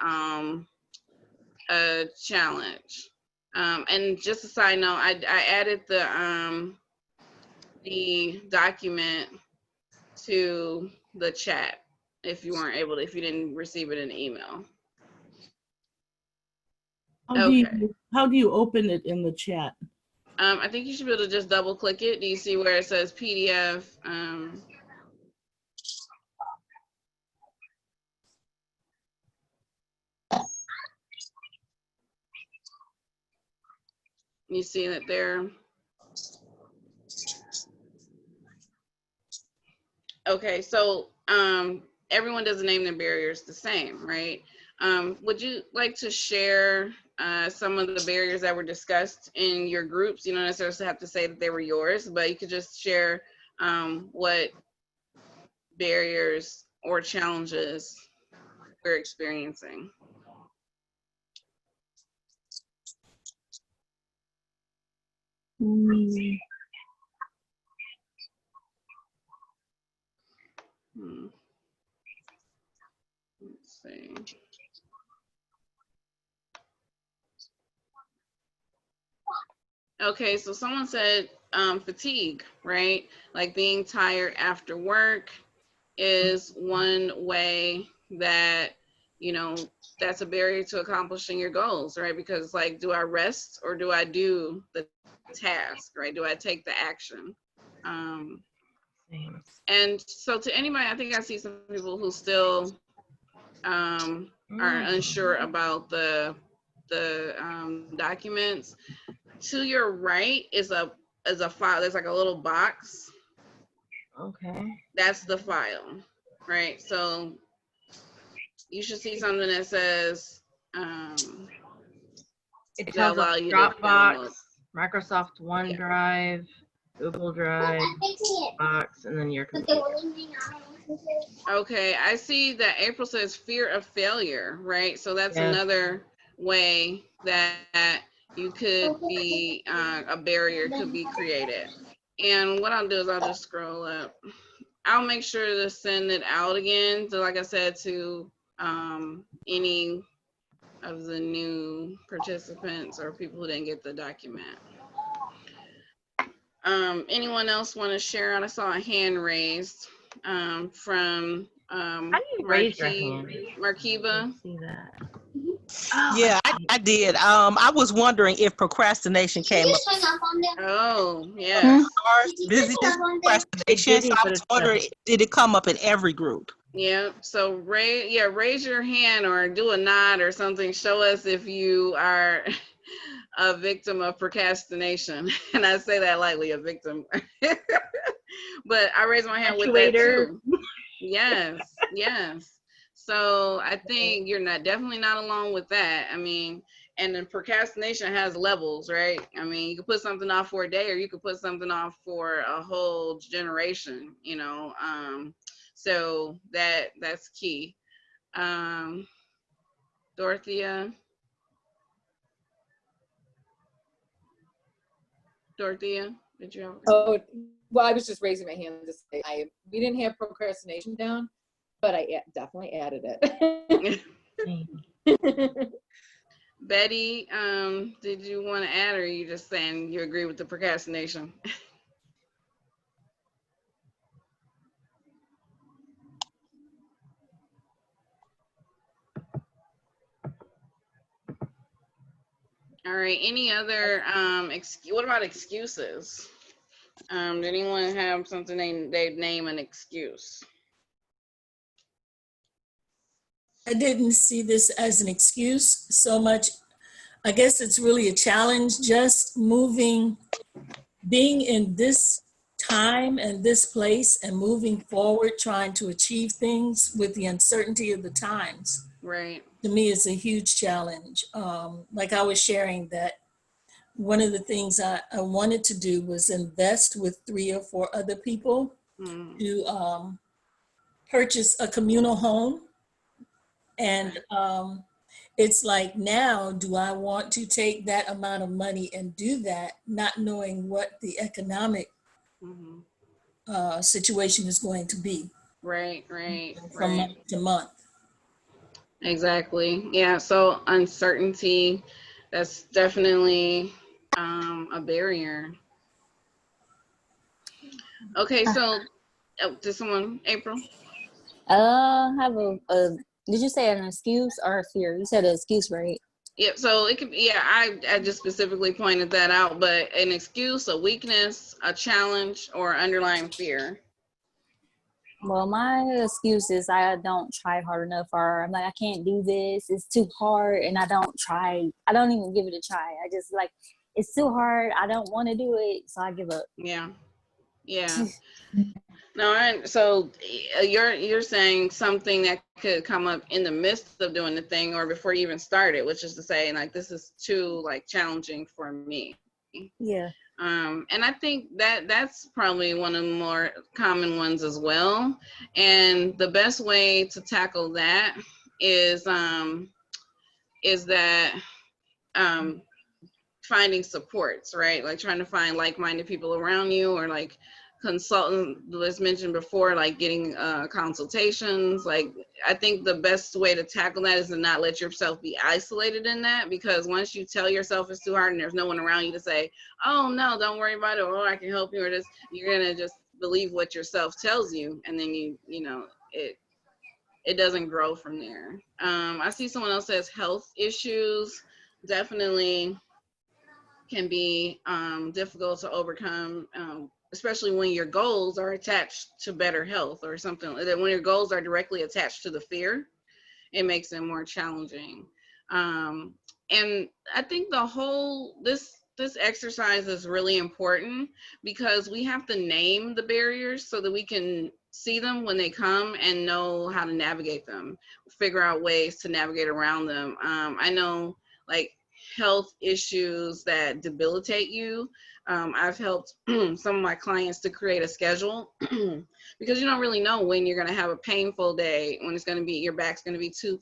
a challenge. And just a side note, I added the document to the chat if you weren't able to, if you didn't receive it in email. How do you open it in the chat? I think you should be able to just double click it. Do you see where it says PDF? You see it there? Okay, so everyone doesn't name their barriers the same, right? Would you like to share some of the barriers that were discussed in your groups? You don't necessarily have to say that they were yours, but you could just share what barriers or challenges we're experiencing. Let's see. Okay, so someone said fatigue, right? Like being tired after work is one way that, you know, that's a barrier to accomplishing your goals, right? Because like, do I rest or do I do the task, right? Do I take the action? And so to anybody, I think I see some people who still are unsure about the documents. To your right is a file. There's like a little box. Okay. That's the file, right? So you should see something that says It to tells allow us you to Dropbox, download. Microsoft OneDrive, Google Drive, Box, and then your computer. Okay, I see that April says fear of failure, right? So that's another way that you could be, a barrier could be created. And what I'll do is I'll just scroll up. I'll make sure to send it out again. So like I said, to any of the new participants or people who didn't get the document. Anyone else want to share? I saw a hand raised from How do you raise your hand? Markiba. See that? Yeah, I did. I was wondering if procrastination came up. Oh, yeah. Busy procrastination. So I was wondering, did it come up in every group? Yeah. So raise your hand or do a nod or something. Show us if you are a victim of procrastination. And I say that lightly, a victim. But I raised my hand with that too. Yes, yes. So I think you're definitely not alone with that. I mean, and then procrastination has levels, right? I mean, you can put something off for a day or you could put something off for a whole generation, you know. So that's key. Dorothea, did you have? Oh, well, I was just raising my hand to say we didn't have procrastination down, but I definitely added it. Betty, did you want to add, or are you just saying you agree with the procrastination? All right. Any other what about excuses? Did anyone have something they'd name an excuse? I didn't see this as an excuse so much. I guess it's really a challenge, just moving, being in this time and this place and moving forward, trying to achieve things with the uncertainty of the times. Right. To me, it's a huge challenge. Like I was sharing that one of the things I wanted to do was invest with 3 or 4 other people to purchase a communal home. And it's like, now, do I want to take that amount of money and do that, not knowing what the economic situation is going to be? Right, right, from right. month to month. Exactly. Yeah. So uncertainty, that's definitely a barrier. Okay. So, did someone, April? Have did you say an excuse or a fear? You said an excuse, right? Yeah, so it could be, yeah, I just specifically pointed that out, but an excuse, a weakness, a challenge, or underlying fear. Well, my excuse is I don't try hard enough, or I'm like, I can't do this. It's too hard, and I don't try. I don't even give it a try. I just like, it's too hard. I don't want to do it, so I give up. Yeah. Yeah. No, so you're saying something that could come up in the midst of doing the thing or before you even started, which is to say, like, this is too like challenging for me. Yeah. And I think that's probably one of the more common ones as well. And the best way to tackle that is that finding supports, right? Like trying to find like-minded people around you, or like consultant, as mentioned before, like getting consultations. Like, I think the best way to tackle that is to not let yourself be isolated in that, because once you tell yourself it's too hard and there's no one around you to say, oh no, don't worry about it, or I can help you, or this, you're gonna just believe what yourself tells you, and then you know it doesn't grow from there. I see someone else says health issues definitely can be difficult to overcome, especially when your goals are attached to better health or something. That when your goals are directly attached to the fear, it makes it more challenging. And I think the whole this exercise is really important, because we have to name the barriers so that we can see them when they come and know how to navigate them, figure out ways to navigate around them. I know, like, health issues that debilitate you. I've helped some of my clients to create a schedule because you don't really know when you're going to have a painful day, when it's going to be, your back's going to be too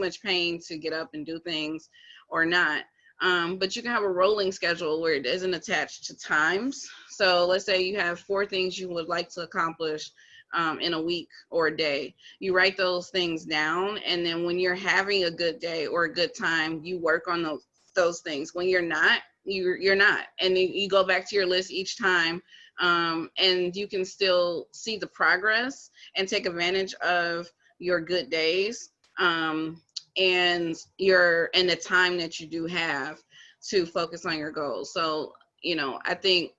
much pain to get up and do things or not. But you can have a rolling schedule where it isn't attached to times. So let's say you have 4 things you would like to accomplish in a week or a day. You write those things down, and then when you're having a good day or a good time, you work on those things. When you're not, you're not, and you go back to your list each time, and you can still see the progress and take advantage of your good days, and the time that you do have to focus on your goals. So, I think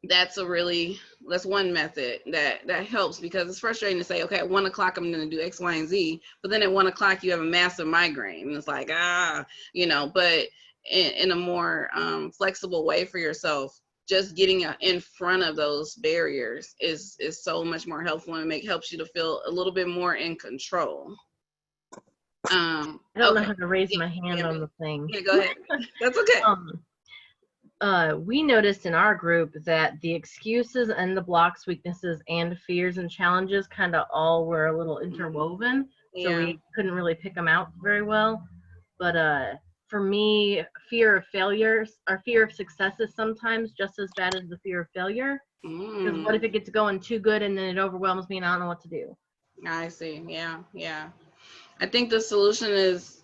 that's one method that helps, because it's frustrating to say, okay, at 1 o'clock I'm going to do X, Y, and Z, but then at 1 o'clock you have a massive migraine, and it's like, but in a more flexible way for yourself, just getting in front of those barriers is so much more helpful, and helps you to feel a little bit more in control. I don't know how to raise my hand on the thing. Yeah, go ahead. That's okay. We noticed in our group that the excuses and the blocks, weaknesses, and fears and challenges kind of all were a little interwoven. Yeah. So we couldn't really pick them out very well. But for me, fear of failures or fear of success is sometimes just as bad as the fear of failure. Because what if it gets going too good and then it overwhelms me and I don't know what to do? I see. Yeah. I think the solution is,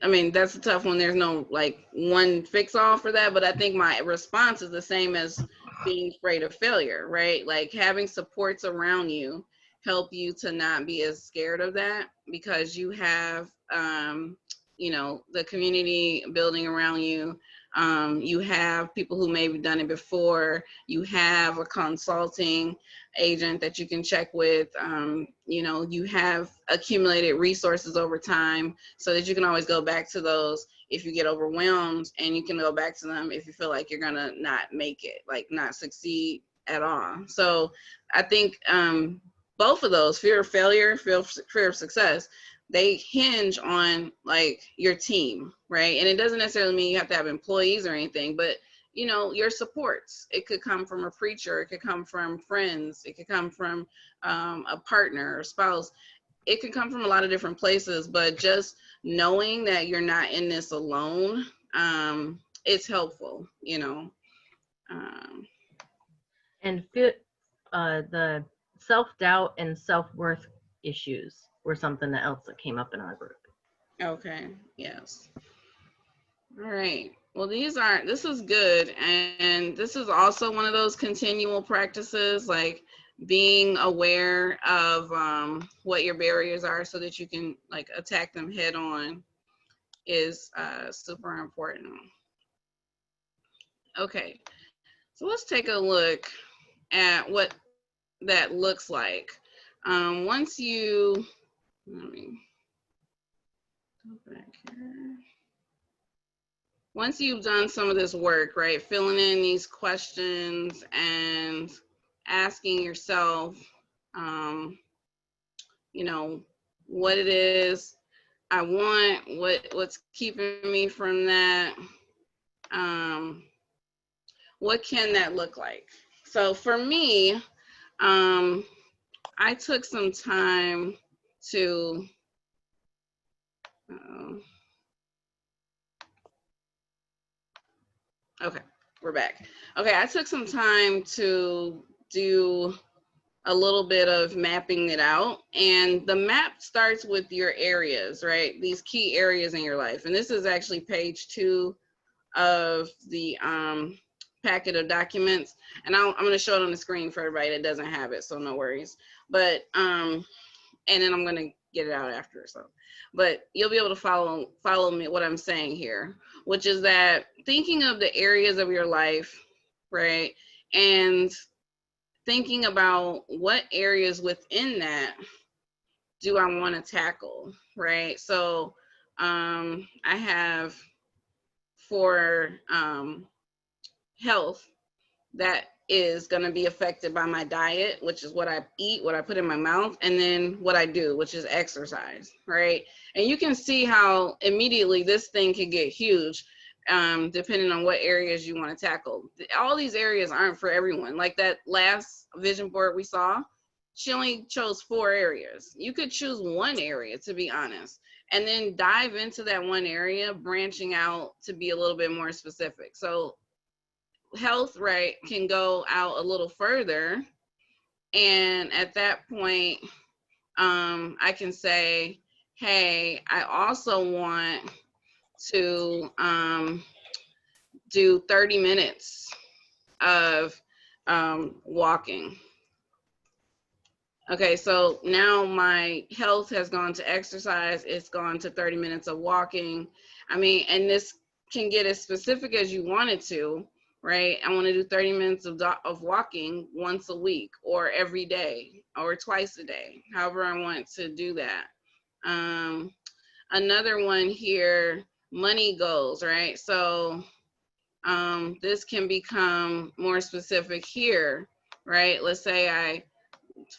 that's a tough one. There's no like one fix all for that, but I think my response is the same as being afraid of failure, right? Like, having supports around you help you to not be as scared of that, because you have you know, the community building around you. You have people who maybe done it before. You have a consulting agent that you can check with. You know, you have accumulated resources over time so that you can always go back to those if you get overwhelmed, and you can go back to them if you feel like you're gonna not make it, like not succeed at all. So I think both of those, fear of failure, fear of success, they hinge on like your team, right? And it doesn't necessarily mean you have to have employees or anything, but you know, your supports. It could come from a preacher, it could come from friends, it could come from a partner or spouse. It can come from a lot of different places, but just knowing that you're not in this alone, it's helpful, you know. And the self-doubt and self-worth issues were something else that came up in our group. Okay, yes. All right. Well, this is good. And this is also one of those continual practices, like being aware of what your barriers are so that you can like attack them head on is super important. Okay, so let's take a look at what that looks like. Once you, let me go back here. Once you've done some of this work, right, filling in these questions and asking yourself, you know, what it is I want, what's keeping me from that, what can that look like? So for me, I took some time to, okay, we're back. Okay, I took some time to do a little bit of mapping it out. And the map starts with your areas, right? These key areas in your life. And this is actually page 2 of the packet of documents. And I'm gonna show it on the screen for everybody that doesn't have it, so no worries. But, and then I'm gonna get it out after, so. But you'll be able to follow me, what I'm saying here, which is that thinking of the areas of your life, right? And thinking about what areas within that do I want to tackle, right? So I have for health, that is going to be affected by my diet, which is what I eat, what I put in my mouth, and then what I do, which is exercise, right? And you can see how immediately this thing can get huge. Depending on what areas you want to tackle. All these areas aren't for everyone. Like that last vision board we saw, she only chose 4 areas. You could choose one area, to be honest, and then dive into that one area, branching out to be a little bit more specific. So health, right, can go out a little further. And at that point, I can say, hey, I also want to do 30 minutes of walking. Okay, so now my health has gone to exercise, it's gone to 30 minutes of walking. I mean, and this can get as specific as you want it to, right? I want to do 30 minutes of walking once a week or every day or twice a day, however I want to do that. Another one here, money goals, right? So this can become more specific here, right? Let's say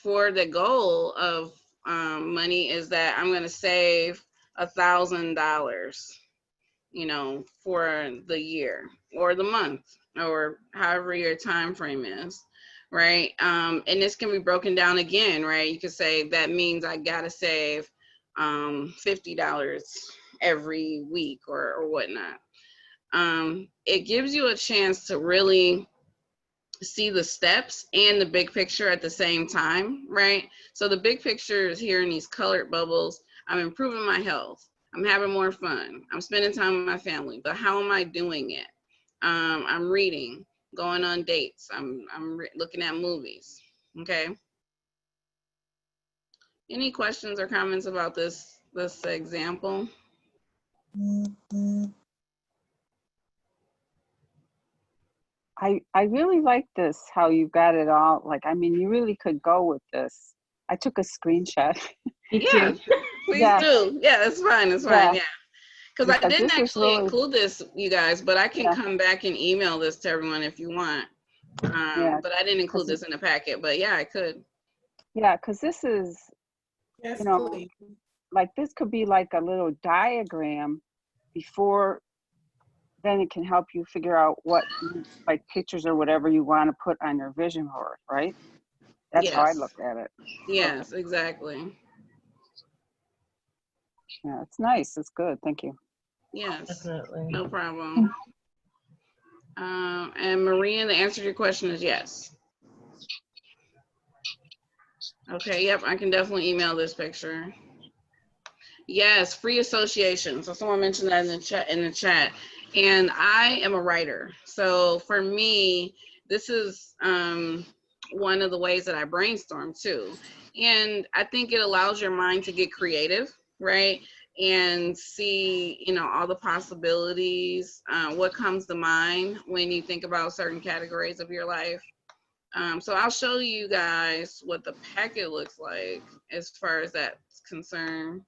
for the goal of money is that I'm going to save $1,000, you know, for the year or the month or however your time frame is, right? And this can be broken down again, right? You could say that means I got to save $50 every week or whatnot. It gives you a chance to really see the steps and the big picture at the same time, right? So the big picture is here in these colored bubbles. I'm improving my health. I'm having more fun. I'm spending time with my family, but how am I doing it? I'm reading, going on dates. I'm looking at movies, okay? Any questions or comments about this example? I really like this, how you got it all. Like, I mean, you really could go with this. I took a screenshot. Yeah, please Yeah. do. Yeah, it's fine. It's Yeah. fine. Yeah. Because I didn't this is actually really, include this, you guys, but I can Yeah. come back and email this to everyone if you want. Yeah, But I didn't include 'cause this in the packet, but yeah, I could. yeah, because this is, Yes, you know, please. like this could be like a little diagram before, then it can help you figure out what, like pictures or whatever you want to put on your vision board, right? That's how I Yes. look at it. Yes, exactly. Yeah, it's nice. It's good. Thank you. Yes. Definitely. No problem. And Maria, the answer to your question is yes. Okay, yep, I can definitely email this picture. Yes, free association. So someone mentioned that in the chat. And I am a writer. So for me, this is one of the ways that I brainstorm too. And I think it allows your mind to get creative, right? And see, you know, all the possibilities, what comes to mind when you think about certain categories of your life. So I'll show you guys what the packet looks like as far as that's concerned.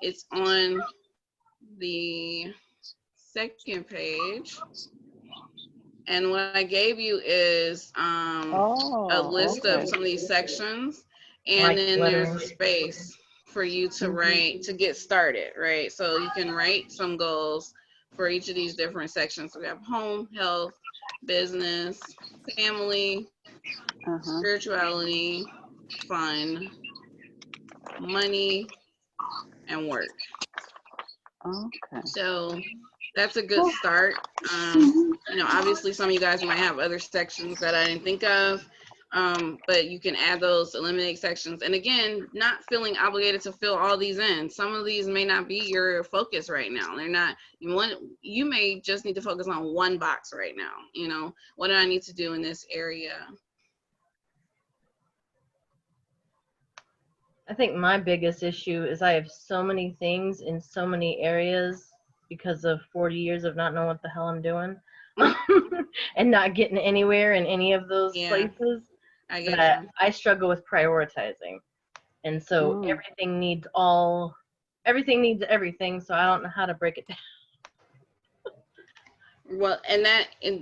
It's on the second page. And what I gave you is a list of some of these sections. And Like then there's a lettering. space for you to write, to get started, right? So you can write some goals for each of these different sections. So we have home, health, business, family, spirituality, fun, money, and work. Okay. So that's a good start. You know, obviously some of you guys might have other sections that I didn't think of, but you can add those, eliminate sections. And again, not feeling obligated to fill all these in. Some of these may not be your focus right now. They're not, you may just need to focus on one box right now. You know, what do I need to do in this area? I think my biggest issue is I have so many things in so many areas because of 40 years of not knowing what the hell I'm doing and not getting anywhere in any of those places. I get you. I struggle with prioritizing. And so everything needs everything, so I don't know how to break it down. Well, and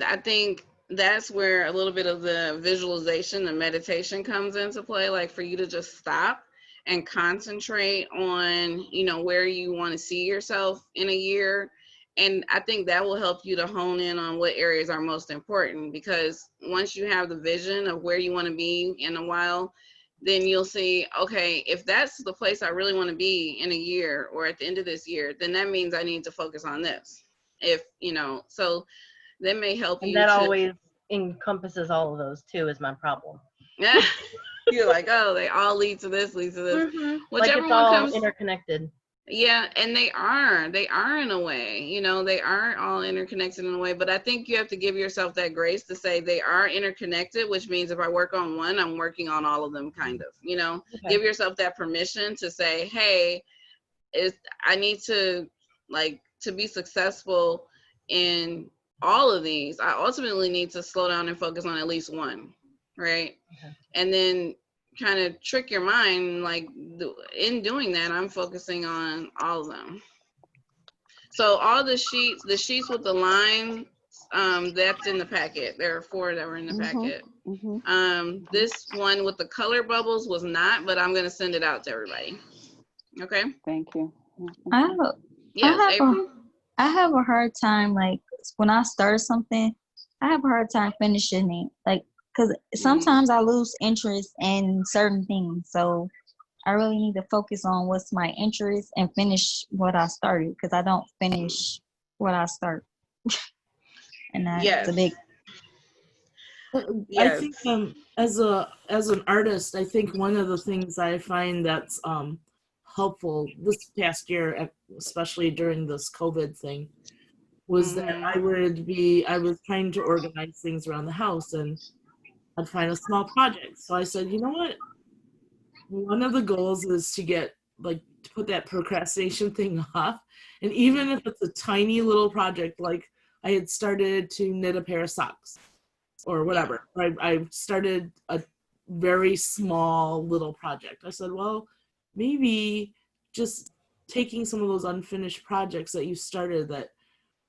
I think that's where a little bit of the visualization, the meditation comes into play, like for you to just stop and concentrate on, you know, where you want to see yourself in a year. And I think that will help you to hone in on what areas are most important, because once you have the vision of where you want to be in a while, then you'll see, okay, if that's the place I really want to be in a year or at the end of this year, then that means I need to focus on this. If, you know, so that may help And you that to always encompasses all of those too, is my problem. You're like, oh, they all lead to this, leads to this. Like it's all interconnected. Yeah, and they are in a way, you know, they are all interconnected in a way, but I think you have to give yourself that grace to say they are interconnected, which means if I work on one, I'm working on all of them, kind of, you know. Give yourself that permission to say, hey, I need to, like, to be successful in all of these, I ultimately need to slow down and focus on at least one, right? And then kind of trick your mind, like in doing that, I'm focusing on all of them. So all the sheets with the line, that's in the packet. There are 4 that were in the packet. This one with the color bubbles was not, but I'm going to send it out to everybody. Okay. Thank you. I have a hard time, like when I start something, I have a hard time finishing it, like, because sometimes I lose interest in certain things. So I really need to focus on what's my interest and finish what I started, because I don't finish what I start. And that's a big. I think as an artist, I think one of the things I find that's helpful this past year, especially during this COVID thing, was that I was trying to organize things around the house, and I'd find a small project. So I said, you know what? One of the goals is to get like to put that procrastination thing off. And even if it's a tiny little project, like I had started to knit a pair of socks or whatever. I started a very small little project. I said, well, maybe just taking some of those unfinished projects that you started that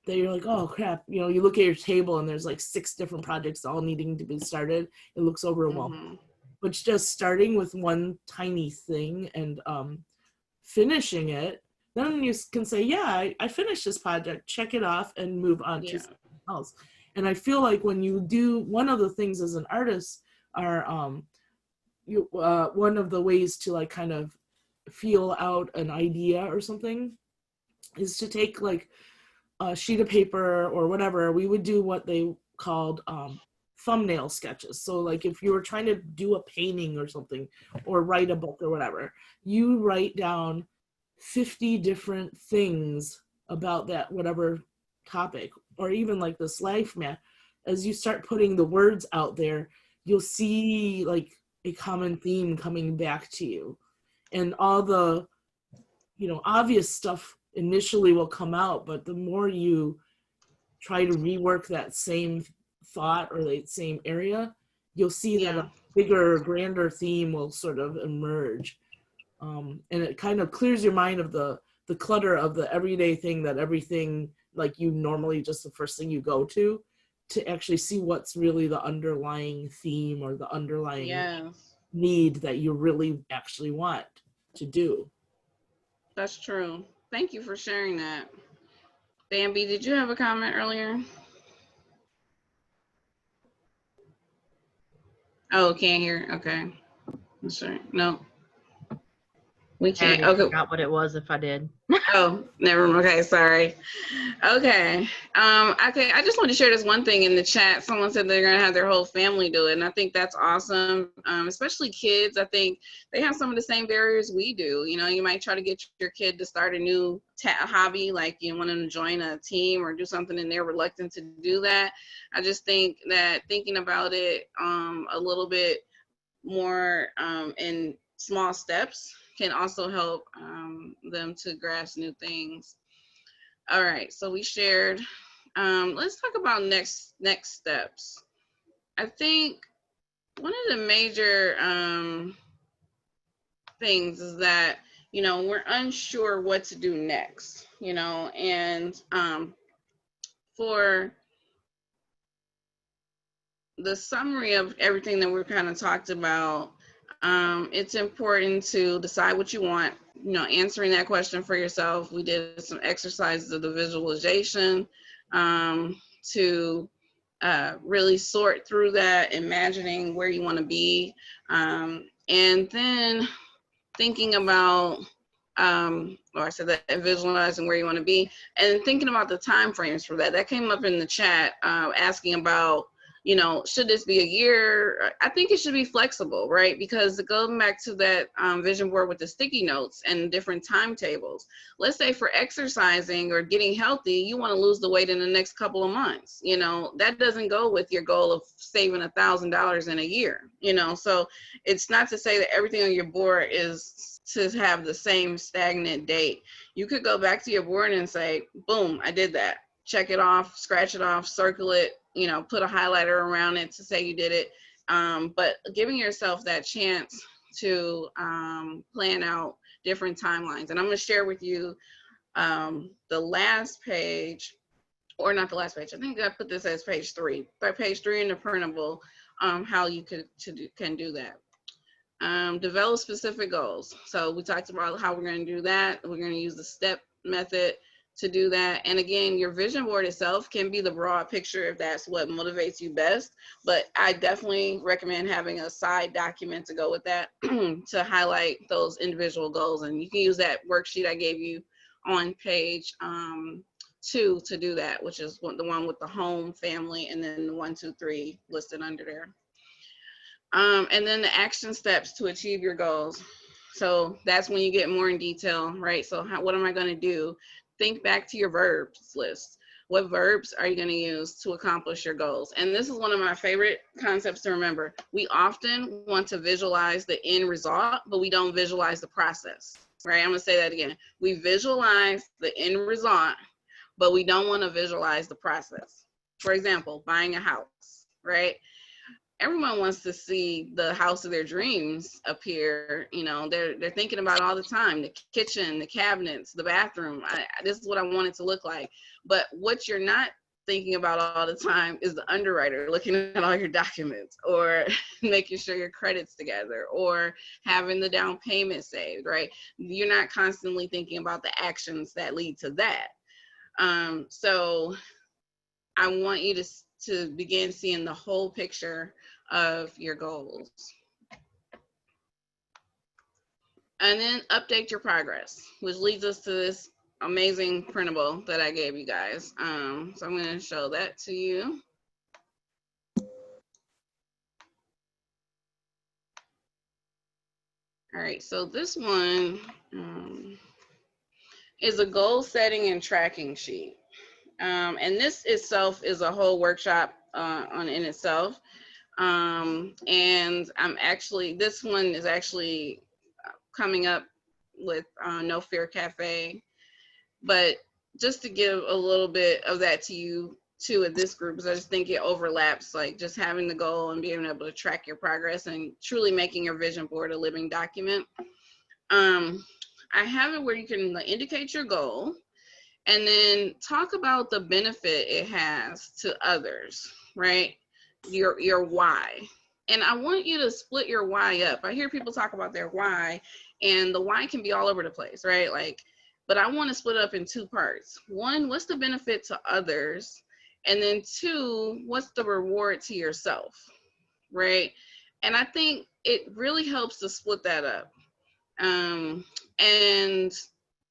you're like, oh crap, you know, you look at your table and there's like 6 different projects all needing to be started. It looks overwhelming. But just starting with one tiny thing and finishing it, then you can say, yeah, I finished this project, check it off and move on to something else. And I feel like when you do, one of the things as an artist are one of the ways to like kind of feel out an idea or something is to take like a sheet of paper or whatever. We would do what they called thumbnail sketches. So like if you were trying to do a painting or something or write a book or whatever, you write down 50 different things about that whatever topic, or even like this life map. As you start putting the words out there, you'll see like a common theme coming back to you, and all the, you know, obvious stuff initially will come out, but the more you try to rework that same thought or that same area, you'll see that a bigger, grander theme will sort of emerge. And it kind of clears your mind of the clutter of the everyday thing, that everything like you normally just the first thing you go to actually see what's really the underlying theme or the underlying need that you really actually want to do. That's true. Thank you for sharing that. Bambi, did you have a comment earlier? Oh, can't hear. Okay. I'm sorry. No. We can't. I Okay. forgot what it was if I did. Oh, never mind. Okay, sorry. Okay. Okay. I just want to share this one thing in the chat. Someone said they're gonna have their whole family do it, and I think that's awesome. Especially kids. I think they have some of the same barriers we do. You know, you might try to get your kid to start a new hobby, like you want them to join a team or do something, and they're reluctant to do that. I just think that thinking about it a little bit more in small steps can also help them to grasp new things. All right, so we shared. Let's talk about next steps. I think one of the major things is that, you know, we're unsure what to do next, you know, and for the summary of everything that we've kind of talked about, it's important to decide what you want, you know, answering that question for yourself. We did some exercises of the visualization to really sort through that, imagining where you want to be, and then thinking about, I said that, visualizing where you want to be, and thinking about the time frames for that. That came up in the chat, asking about, you know, should this be a year? I think it should be flexible, right? Because going back to that vision board with the sticky notes and different timetables, let's say for exercising or getting healthy, you want to lose the weight in the next couple of months. You know, that doesn't go with your goal of saving $1,000 in a year, you know? So it's not to say that everything on your board is to have the same stagnant date. You could go back to your board and say, boom, I did that. Check it off, scratch it off, circle it, you know, put a highlighter around it to say you did it. But giving yourself that chance to plan out different timelines. And I'm going to share with you the last page, or not the last page. I think I put this as page 3. Page 3 in the printable, how you can do that. Develop specific goals. So we talked about how we're going to do that. We're going to use the STEP method to do that. And again, your vision board itself can be the broad picture if that's what motivates you best. But I definitely recommend having a side document to go with that to highlight those individual goals. And you can use that worksheet I gave you on page 2 to do that, which is the one with the home, family, and then the 1, 2, 3 listed under there. And then the action steps to achieve your goals. So that's when you get more in detail, right? So what am I going to do? Think back to your verbs list. What verbs are you going to use to accomplish your goals? And this is one of my favorite concepts to remember. We often want to visualize the end result, but we don't visualize the process. right? I'm gonna say that again. We visualize the end result, but we don't want to visualize the process. For example, buying a house, right? Everyone wants to see the house of their dreams appear. You know, they're thinking about it all the time, the kitchen, the cabinets, the bathroom. This is what I want it to look like. But what you're not thinking about all the time is the underwriter looking at all your documents, or making sure your credit's together, or having the down payment saved, right? You're not constantly thinking about the actions that lead to that. So I want you to begin seeing the whole picture of your goals. And then update your progress, which leads us to this amazing printable that I gave you guys. So I'm going to show that to you. All right, so this one is a goal setting and tracking sheet. And this itself is a whole workshop in itself. And this one is actually coming up with No Fear Cafe. But just to give a little bit of that to you too at this group, because I just think it overlaps, like just having the goal and being able to track your progress and truly making your vision board a living document. I have it where you can indicate your goal and then talk about the benefit it has to others, right? Your why. And I want you to split your why up. I hear people talk about their why, and the why can be all over the place, right? But I want to split it up in two parts. One, what's the benefit to others? And then two, what's the reward to yourself, right? And I think it really helps to split that up. And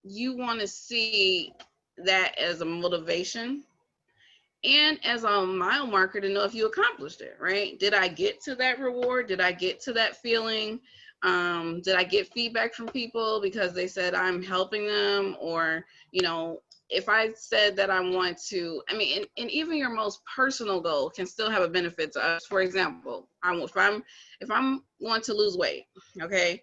you want to see that as a motivation and as a mile marker to know if you accomplished it, right? Did I get to that reward? Did I get to that feeling? Did I get feedback from people because they said I'm helping them? Or, you know, if I said that I want to, I mean, and even your most personal goal can still have a benefit to us. For example, if I'm want to lose weight, okay,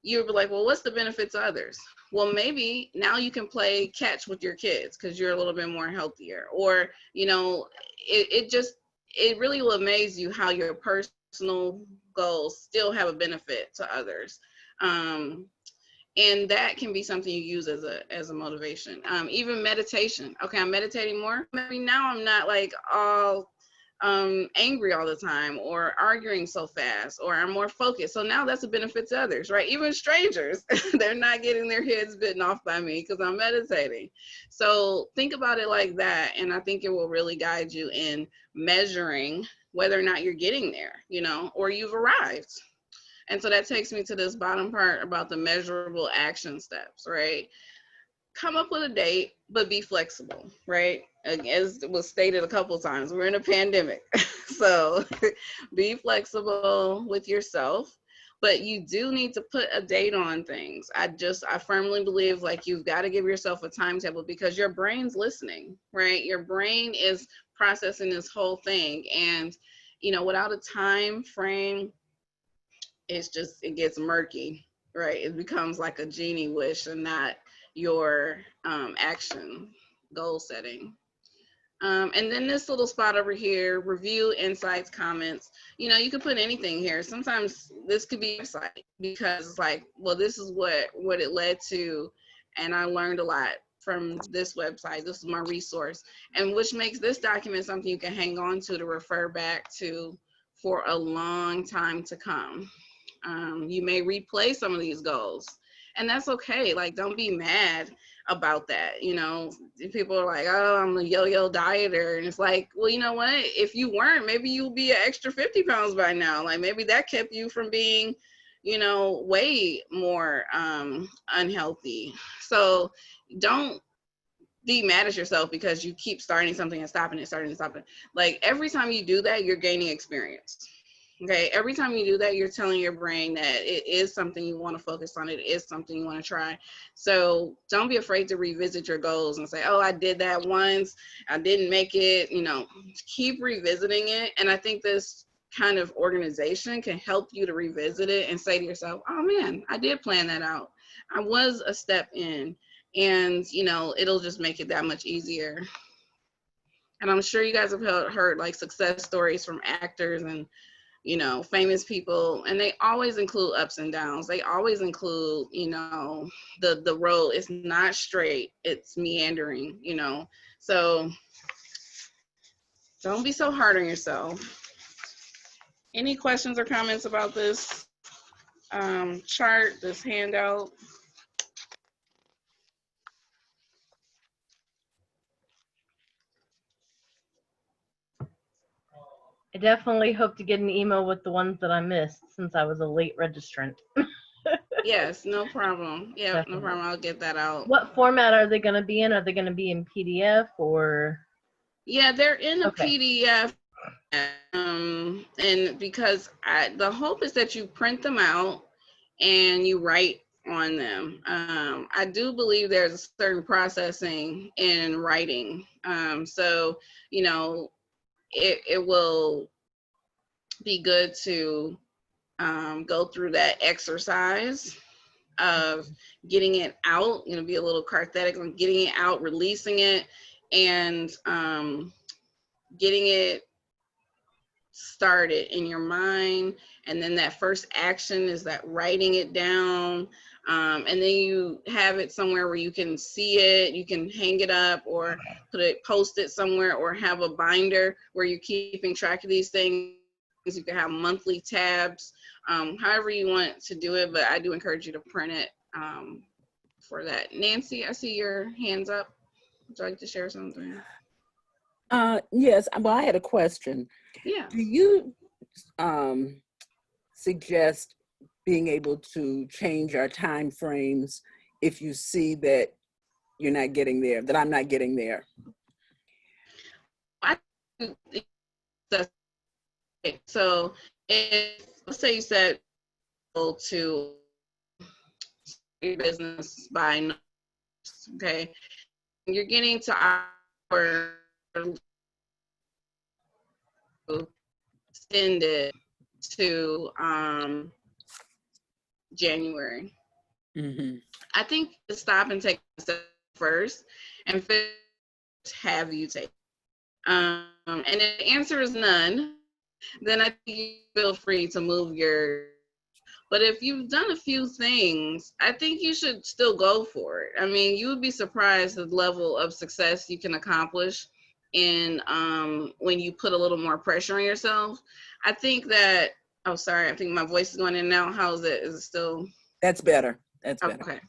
you would be like, well, what's the benefit to others? Well, maybe now you can play catch with your kids because you're a little bit more healthier. Or, you know, it really will amaze you how your personal goals still have a benefit to others. And that can be something you use as a motivation. Even meditation. Okay, I'm meditating more. Maybe now I'm not like all angry all the time or arguing so fast, or I'm more focused. So now that's a benefit to others, right? Even strangers, they're not getting their heads bitten off by me because I'm meditating. So think about it like that. And I think it will really guide you in measuring whether or not you're getting there, you know, or you've arrived. And so that takes me to this bottom part about the measurable action steps, right? Come up with a date, but be flexible, right? As was stated a couple times, we're in a pandemic. So be flexible with yourself, but you do need to put a date on things. I firmly believe like you've got to give yourself a timetable because your brain's listening, right? Your brain is processing this whole thing. And, you know, without a time frame, it gets murky, right? It becomes like a genie wish and not your action goal setting. And then this little spot over here, review, insights, comments. You know, you could put anything here. Sometimes this could be a site because it's like, well, this is what it led to, and I learned a lot from this website. This is my resource, and which makes this document something you can hang on to refer back to for a long time to come. You may replay some of these goals, and that's okay. Like, don't be mad about that. You know, people are like, oh, I'm a yo-yo dieter. And it's like, well, you know what? If you weren't, maybe you'll be an extra 50 pounds by now. Like, maybe that kept you from being, you know, way more unhealthy. So don't be mad at yourself because you keep starting something and stopping it. Like, every time you do that, you're gaining experience. Okay, every time you do that, you're telling your brain that it is something you want to focus on. It is something you want to try. So don't be afraid to revisit your goals and say, oh, I did that once, I didn't make it. You know, keep revisiting it. And I think this kind of organization can help you to revisit it and say to yourself, oh man, I did plan that out. I was a step in, and you know, it'll just make it that much easier. And I'm sure you guys have heard like success stories from actors and, you know, famous people, and they always include ups and downs. They always include, you know, the road is not straight, it's meandering, you know. So don't be so hard on yourself. Any questions or comments about this chart, this handout? I definitely hope to get an email with the ones that I missed since I was a late registrant. Yes, no problem. Yeah, Definitely. no problem. I'll get that out. What format are they going to be in? Are they going to be in PDF or? Yeah, they're in a Okay. PDF. And because the hope is that you print them out and you write on them. I do believe there's a certain processing in writing. So, you know, it will be good to go through that exercise of getting it out, you know, be a little cathartic on getting it out, releasing it, and getting it started in your mind. And then that first action is that writing it down. And then you have it somewhere where you can see it, you can hang it up or post it somewhere, or have a binder where you're keeping track of these things. You can have monthly tabs, however you want to do it, but I do encourage you to print it for that. Nancy, I see your hands up. Would you like to share something? Yes, well, I had a question. Yeah. Do you suggest being able to change our time frames if you see that you're not getting there, that I'm not getting there? So if, let's say you said to your business by, okay, you're getting to our extend it to January. Mm-hmm. I think to stop and take a step first and have you take. And if the answer is none, then I think you feel free to move your. But if you've done a few things, I think you should still go for it. I mean, you would be surprised the level of success you can accomplish in when you put a little more pressure on yourself. I think that, oh, sorry, I think my voice is going in and out. How is it? Is it still? That's better. That's better. Okay.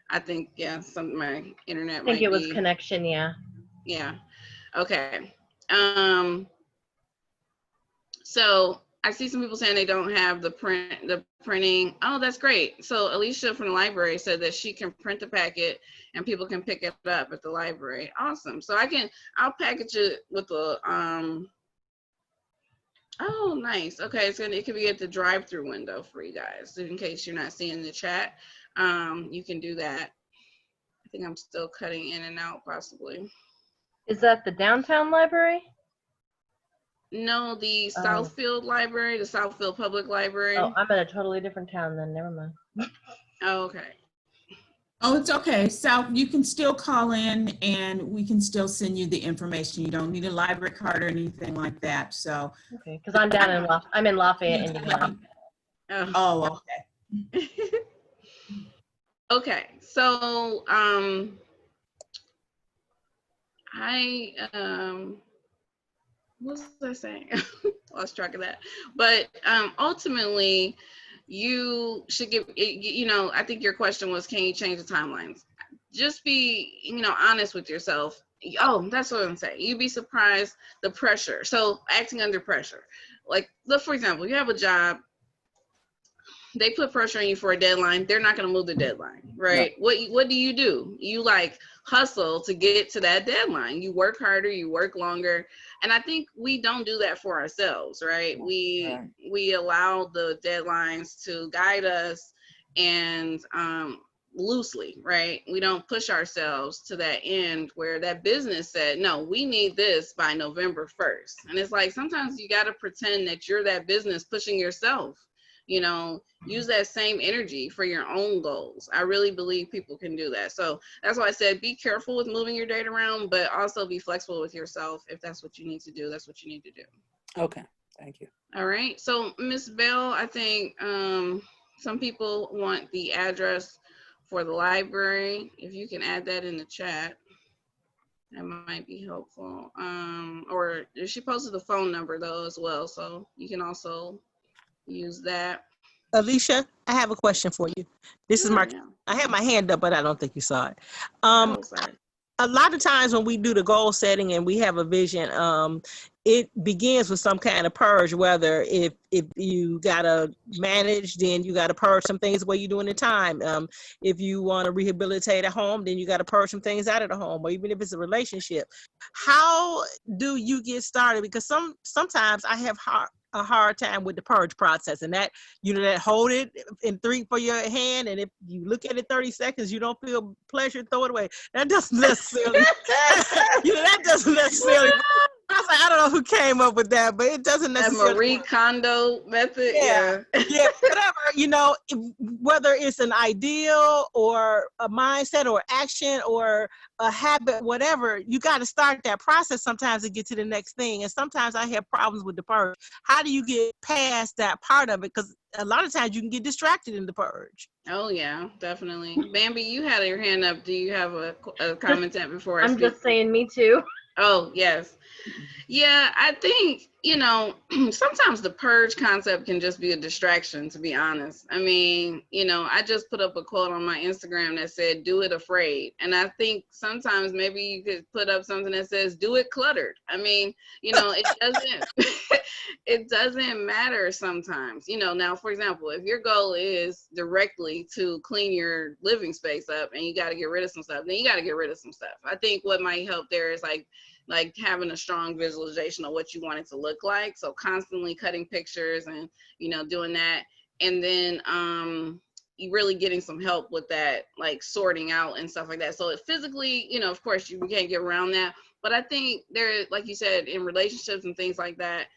I think, yeah, my internet I think might it was be. connection, yeah. Yeah. Okay. So I see some people saying they don't have the printing. Oh, that's great. So Alicia from the library said that she can print the packet and people can pick it up at the library. Awesome. So I'll package it with the, oh, nice. Okay, it could be at the drive-through window for you guys. In case you're not seeing the chat, you can do that. I think I'm still cutting in and out possibly. Is that the downtown library? No, the Southfield Library, the Southfield Public Library. Oh, I'm in a totally different town then. Never mind. Oh, okay. Oh, it's okay. South, you can still call in and we can still send you the information. You don't need a library card or anything like that. So. Okay, because I'm down in Lafayette, Indiana. Oh, okay. Okay, so what was I saying? Lost track of that. But ultimately, you should give, you know, I think your question was, can you change the timelines? Just be, you know, honest with yourself. Oh, that's what I'm saying. You'd be surprised the pressure. So acting under pressure. Like, look, for example, you have a job, they put pressure on you for a deadline, they're not going to move the deadline, right? No. What do? You like hustle to get to that deadline. You work harder, you work longer. And I think we don't do that for ourselves, right? We allow the deadlines to guide us and loosely, right? We don't push ourselves to that end where that business said, no, we need this by November 1st. And it's like, sometimes you got to pretend that you're that business pushing yourself you know, use that same energy for your own goals. I really believe people can do that. So that's why I said be careful with moving your date around, but also be flexible with yourself. If that's what you need to do, that's what you need to do. Okay, thank you. All right. So Miss Bell, I think some people want the address for the library. If you can add that in the chat, that might be helpful. Or she posted the phone number though as well, so you can also use that. Alicia, I have a question for you. This is Mark. Yeah. I had my hand up, but I don't think you saw it. Oh, sorry. A lot of times when we do the goal setting and we have a vision, it begins with some kind of purge, whether if you gotta manage, then you gotta purge some things where you're doing the time. If you want to rehabilitate a home, then you gotta purge some things out of the home, or even if it's a relationship. How do you get started? Because sometimes I have a hard time with the purge process, and that, you know, that hold it in 3 for your hand, and if you look at it 30 seconds, you don't feel pleasure, throw it away. That doesn't necessarily, you know, that doesn't necessarily. I was like, I don't know who came up with that, but it doesn't necessarily. That Marie Kondo method. Yeah, whatever, you know, whether it's an ideal or a mindset or action or a habit, whatever, you got to start that process sometimes to get to the next thing. And sometimes I have problems with the purge. How do you get past that part of it? Because a lot of times you can get distracted in the purge. Oh yeah, definitely. Bambi, you had your hand up. Do you have a comment before I I'm speak? just saying, me too. Oh, yes. Yeah, I think, you know, sometimes the purge concept can just be a distraction, to be honest. I mean, you know, I just put up a quote on my Instagram that said, do it afraid. And I think sometimes maybe you could put up something that says, do it cluttered. I mean, you know, it doesn't, it doesn't matter sometimes. You know, now, for example, if your goal is directly to clean your living space up and you got to get rid of some stuff, then you got to get rid of some stuff. I think what might help there is like having a strong visualization of what you want it to look like. So constantly cutting pictures and, you know, doing that. And then you really getting some help with that, like sorting out and stuff like that. So physically, you know, of course you can't get around that. But I think there, like you said, in relationships and things like that,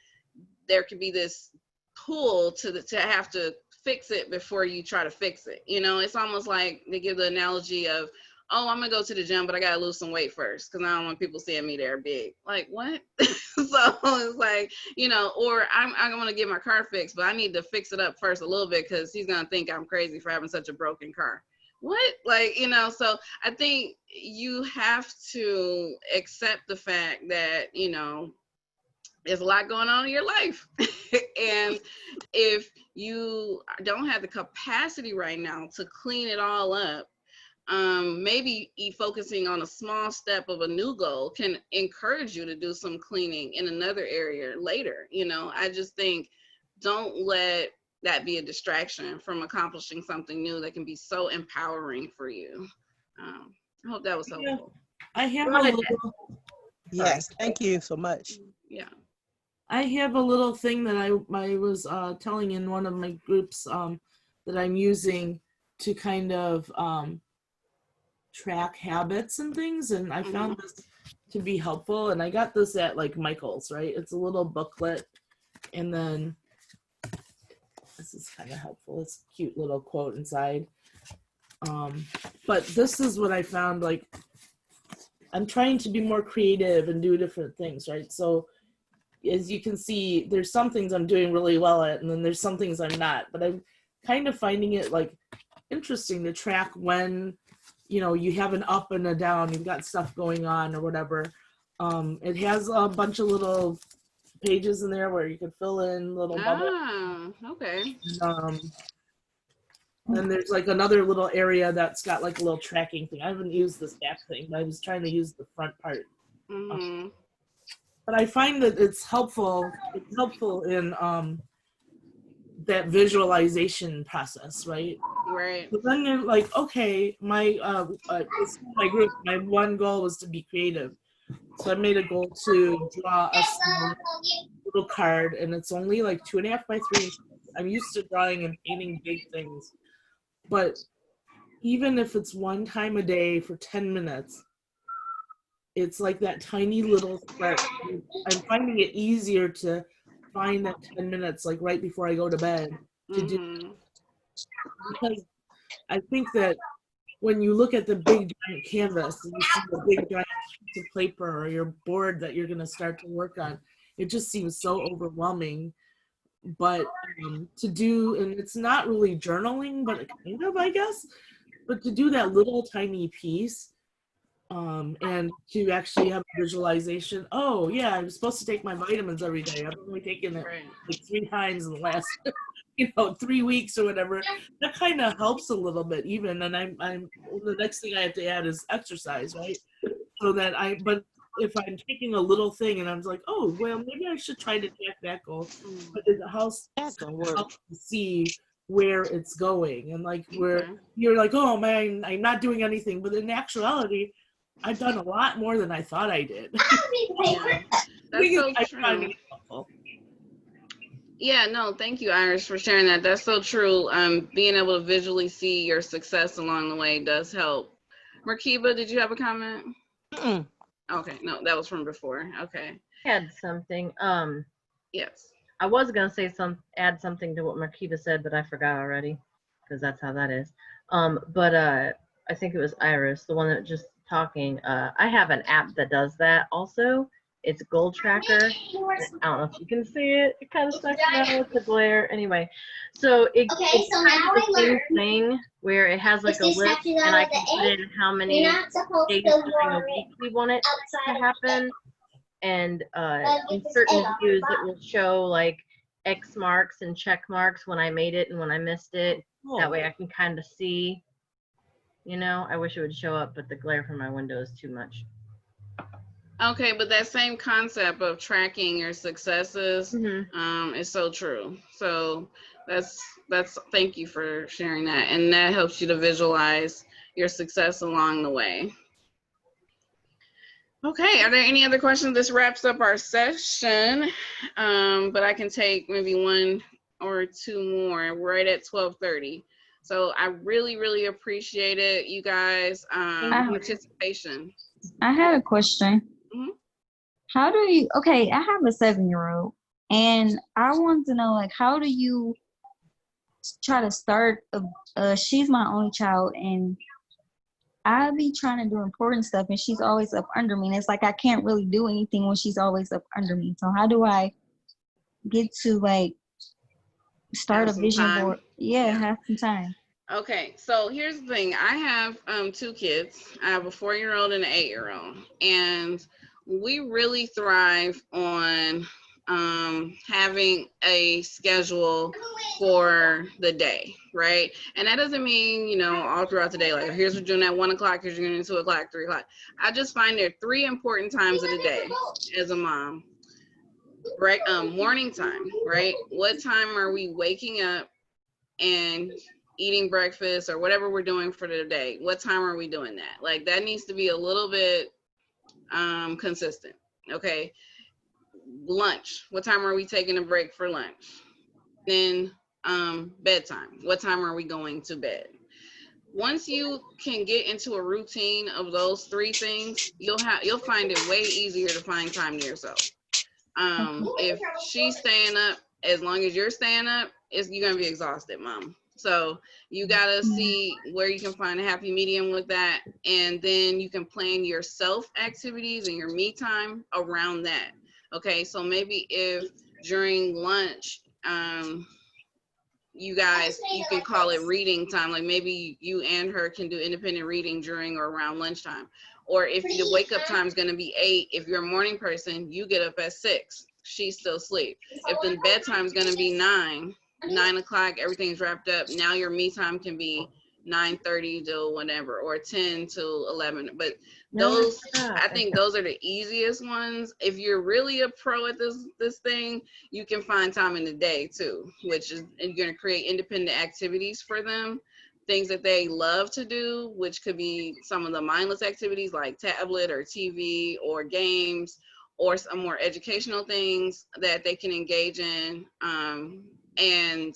there could be this pull to have to fix it before you try to fix it. You know, it's almost like they give the analogy of, oh, I'm gonna go to the gym, but I gotta lose some weight first because I don't want people seeing me there big. Like, what? So it's like, you know, or I'm gonna get my car fixed, but I need to fix it up first a little bit because he's gonna think I'm crazy for having such a broken car. What? Like, you know, so I think you have to accept the fact that, you know, there's a lot going on in your life. And if you don't have the capacity right now to clean it all up, maybe focusing on a small step of a new goal can encourage you to do some cleaning in another area later. You know, I just think don't let that be a distraction from accomplishing something new that can be so empowering for you. I hope that was helpful. I have a little. Yes, thank you so much. Yeah. I have a little thing that I was telling in one of my groups that I'm using to kind of track habits and things, and I found this to be helpful, and I got this at like Michael's, right? It's a little booklet, and then this is kind of helpful. It's a cute little quote inside. But this is what I found, like, I'm trying to be more creative and do different things, right? So as you can see, there's some things I'm doing really well at, and then there's some things I'm not, but I'm kind of finding it like interesting to track when, you know, you have an up and a down, you've got stuff going on or whatever. It has a bunch of little pages in there where you can fill in little bubbles. Okay. And there's like another little area that's got like a little tracking thing. I haven't used this back thing, but I was trying to use the front part. But I find that it's helpful. It's helpful in that visualization process, right? Right. But then you're like, okay, my group, my one goal was to be creative. So I made a goal to draw a small little card, and it's only like 2.5 by 3. I'm used to drawing and painting big things. But even if it's one time a day for 10 minutes, it's like that tiny little spark. I'm finding it easier to find that 10 minutes, like right before I go to bed, to do, because I think that when you look at the big giant canvas and you see the big giant piece of paper or your board that you're going to start to work on, it just seems so overwhelming. But to do, and it's not really journaling, but kind of, I guess, but to do that little tiny piece, and to actually have a visualization. Oh yeah, I'm supposed to take my vitamins every day. I've only taken it like 3 times in the last 3 weeks or whatever. That kind of helps a little bit even. And I'm the next thing I have to add is exercise, right? So that but if I'm taking a little thing and I'm like, oh well, maybe I should try to track that goal. But it helps to see where it's going, and like where you're like, oh man, I'm not doing anything, but in actuality, I've done a lot more than I thought I did. Yeah, that's so true. Yeah, no, thank you, Iris, for sharing that. That's so true. Being able to visually see your success along the way does help. Markiba, did you have a comment? Okay, no, that was from before. Okay. I had something. Yes. I was gonna say add something to what Markiba said, but I forgot already, because that's how that is. But I think it was Iris, the one that just talking. I have an app that does that also. It's Goal Tracker. I don't know if you can see it. It kind of sucks now with the glare. Anyway, so it's kind of the same thing where it has like a list, and I can put in how many days during a week we want it to happen. And in certain views, it will show like X marks and check marks when I made it and when I missed it. That way I can kind of see, I wish it would show up, but the glare from my window is too much. Okay, but that same concept of tracking your successes is so true. So that's thank you for sharing that, and that helps you to visualize your success along the way. Okay, are there any other questions? This wraps up our session, but I can take maybe 1 or 2 more. We're right at 12:30. So I really, really appreciate it, you guys, participation. I had a question. How do you, okay, I have a 7-year-old, and I want to know, like, how do you try to start, she's my only child, and I be trying to do important stuff, and she's always up under me, and it's like I can't really do anything when she's always up under me. So how do I get to, like, start a vision board? Yeah, have some time. Okay, so here's the thing. I have 2 kids. I have a 4-year-old and an 8-year-old, and we really thrive on having a schedule for the day, right? And that doesn't mean, all throughout the day, like, here's what you're doing at 1 o'clock, here's what you're doing at 2 o'clock, 3 o'clock. I just find there are 3 important times of the day as a mom. Right, morning time, right? What time are we waking up and eating breakfast or whatever we're doing for the day? What time are we doing that? Like, that needs to be a little bit consistent. Okay, lunch, what time are we taking a break for lunch? Then bedtime, what time are we going to bed? Once you can get into a routine of those 3 things, you'll find it way easier to find time to yourself. If she's staying up, as long as you're staying up, you're gonna be exhausted, mom. So you gotta see where you can find a happy medium with that, and then you can plan your self activities and your me time around that. Okay, so maybe if during lunch, you can call it reading time. Like, maybe you and her can do independent reading during or around lunchtime. Or if the wake up time is going to be 8, if you're a morning person, you get up at 6. She's still asleep. If the bedtime is going to be 9 o'clock, everything's wrapped up. Now your me time can be 9:30 to whatever, or 10 to 11. But those, I think those are the easiest ones. If you're really a pro at this thing, you can find time in the day too, which is, and you're going to create independent activities for them. Things that they love to do, which could be some of the mindless activities like tablet or TV or games, or some more educational things that they can engage in. And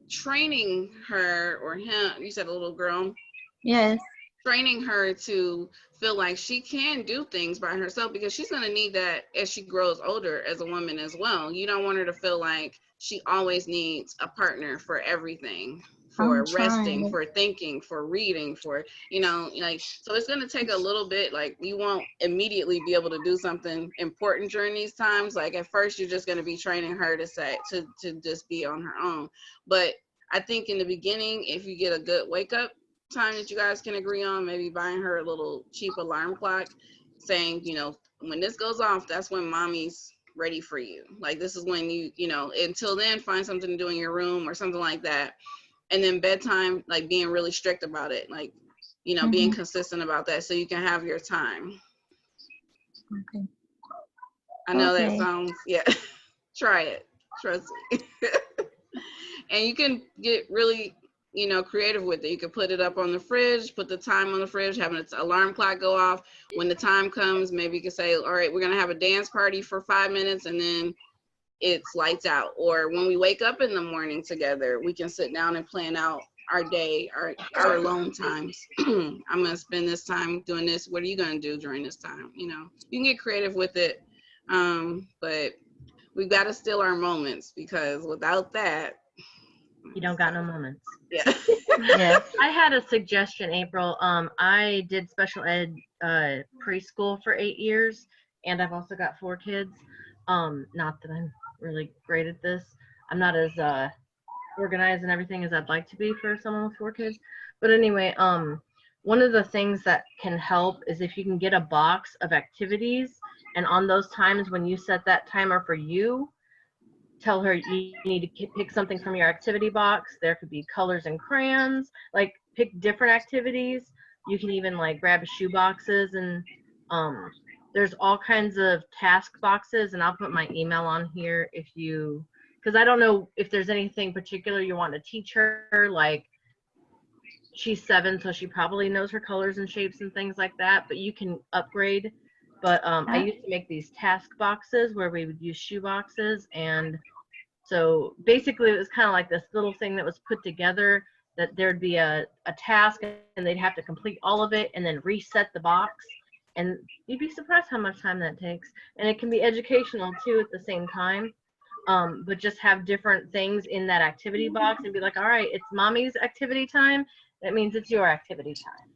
training her or him, you said a little girl? Yes. Training her to feel like she can do things by herself, because she's going to need that as she grows older as a woman as well. You don't want her to feel like she always needs a partner for everything, for resting, for thinking, for reading, for, you know, like, so it's going to take a little bit. Like, you won't immediately be able to do something important during these times. Like, at first you're just going to be training her to just be on her own. But I think in the beginning, if you get a good wake up time that you guys can agree on, maybe buying her a little cheap alarm clock, saying, you know, when this goes off, that's when mommy's ready for you. Like, this is when you know, until then, find something to do in your room or something like that. And then bedtime, like, being really strict about it, like, you know, being consistent about that so you can have your time. Okay. I know that sounds, yeah, try it, trust me. And you can get really, you know, creative with it. You can put it up on the fridge, put the time on the fridge, have an alarm clock go off. When the time comes, maybe you can say, all right, we're going to have a dance party for 5 minutes, and then it's lights out. Or when we wake up in the morning together, we can sit down and plan out our day, our alone times. I'm going to spend this time doing this. What are you going to do during this time? You know, you can get creative with it. But we've got to steal our moments, because without that, you don't got no moments. Yeah. Yeah. I had a suggestion, April. I did special ed preschool for 8 years, and I've also got 4 kids. Not that I'm really great at this. I'm not as organized and everything as I'd like to be for someone with 4 kids. But anyway, one of the things that can help is if you can get a box of activities, and on those times when you set that timer for you, tell her you need to pick something from your activity box. There could be colors and crayons, like pick different activities. You can even like grab shoe boxes, and there's all kinds of task boxes, and I'll put my email on here if you, because I don't know if there's anything particular you want to teach her. Like, she's 7, so she probably knows her colors and shapes and things like that, but you can upgrade. But I used to make these task boxes where we would use shoe boxes, and so basically it was kind of like this little thing that was put together, that there'd be a task and they'd have to complete all of it and then reset the box. And you'd be surprised how much time that takes. And it can be educational too at the same time. But just have different things in that activity box and be like, all right, it's mommy's activity time. That means it's your activity time.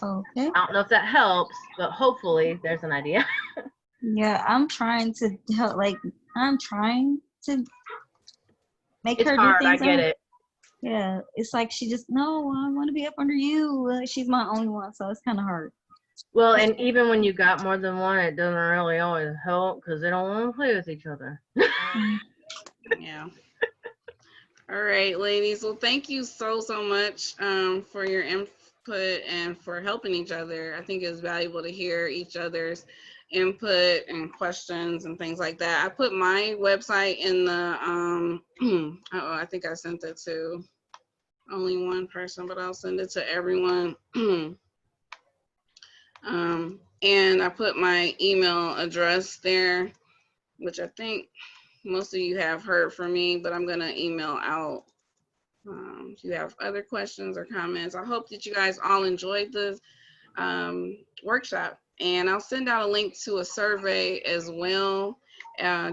Okay. I don't know if that helps, but hopefully there's an idea. Yeah, I'm trying to help. Like, I'm trying to make It's her hard, do things. I get it. Yeah, it's like she just, no, I want to be up under you. She's my only one, so it's kind of hard. Well, and even when you got more than one, it doesn't really always help because they don't want to play with each other. Yeah. All right, ladies. Well, thank you so much for your input and for helping each other. I think it's valuable to hear each other's input and questions and things like that. I put my website in the, I think I sent it to only one person, but I'll send it to everyone. And I put my email address there, which I think most of you have heard from me, but I'm gonna email out if you have other questions or comments. I hope that you guys all enjoyed the workshop, and I'll send out a link to a survey as well,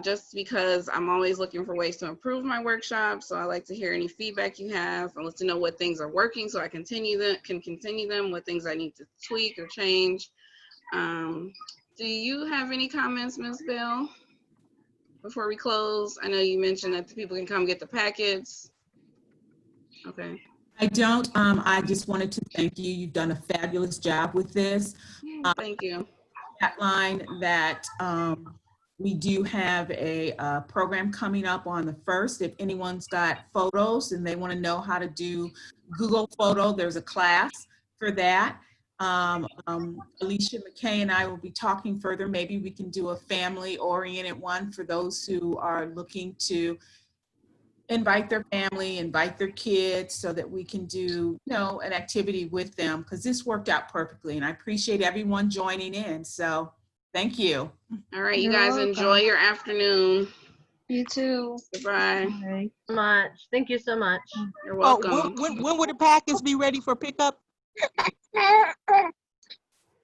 just because I'm always looking for ways to improve my workshop. So I like to hear any feedback you have. I want to know what things are working so I can continue them, what things I need to tweak or change. Do you have any comments, Ms. Bell, before we close? I know you mentioned that the people can come get the packets. Okay. I don't. I just wanted to thank you. You've done a fabulous job with this. Thank you. Line that we do have a program coming up on the 1st. If anyone's got photos and they want to know how to do Google Photo, there's a class for that. Alicia McKay and I will be talking further. Maybe we can do a family-oriented one for those who are looking to invite their family, invite their kids, so that we can do, you know, an activity with them, because this worked out perfectly, and I appreciate everyone joining in. So thank you. All right, you guys enjoy your afternoon. You too. Goodbye. Bye. Much. Thank you so much. You're welcome. When would the packets be ready for pickup?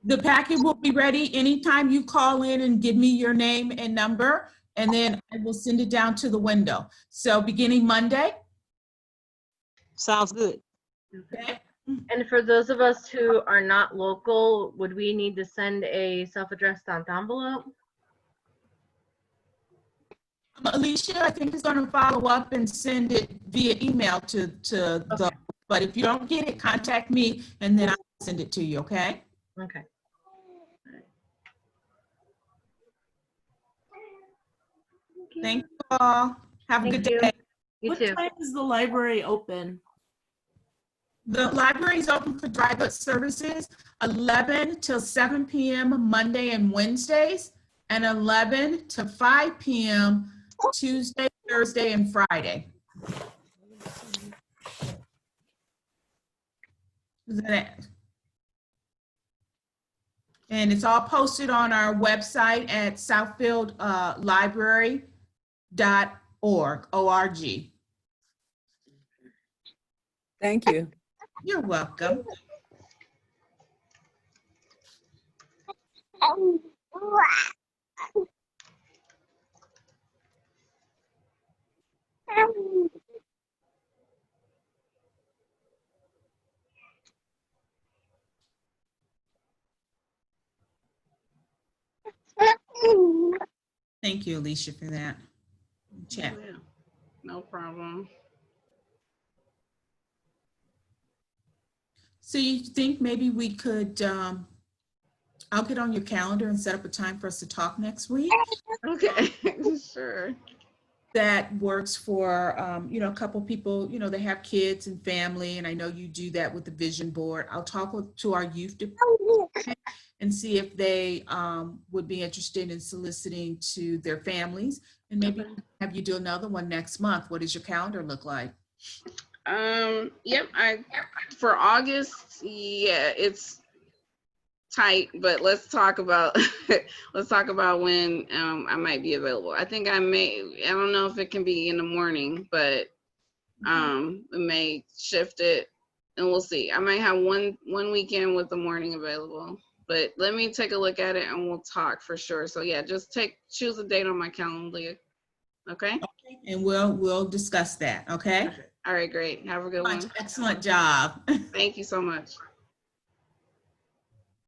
The packet will be ready anytime you call in and give me your name and number, and then I will send it down to the window. So beginning Monday. Sounds good. Okay. And for those of us who are not local, would we need to send a self-addressed stamped envelope? Alicia, I think is going to follow up and send it via email to the, but if you don't get it, contact me and then I'll send it to you, okay? Okay. Thank you all. Have a good day. You What too. time is the library open? The library is open for drive-up services 11 till 7 p.m. Monday and Wednesdays, and 11 to 5 p.m. Tuesday, Thursday, and Friday. Is that it? And it's all posted on our website at southfieldlibrary.org, O-R-G. Thank you. You're welcome. Thank you, Alicia, for that. Chat. Yeah, no problem. So you think maybe we could, I'll get on your calendar and set up a time for us to talk next week? Okay, sure. That works for, you know, a couple people, you know, they have kids and family, and I know you do that with the vision board. I'll talk to our youth department and see if they would be interested in soliciting to their families, and maybe have you do another one next month. What does your calendar look like? Yep, for August, yeah, it's tight, but let's talk about when I might be available. I think I don't know if it can be in the morning, but we may shift it and we'll see. I might have one weekend with the morning available, but let me take a look at it and we'll talk for sure. So yeah, just choose a date on my calendar. Okay? And we'll discuss that, okay? All right, great. Have a good one. Excellent job. Thank you so much.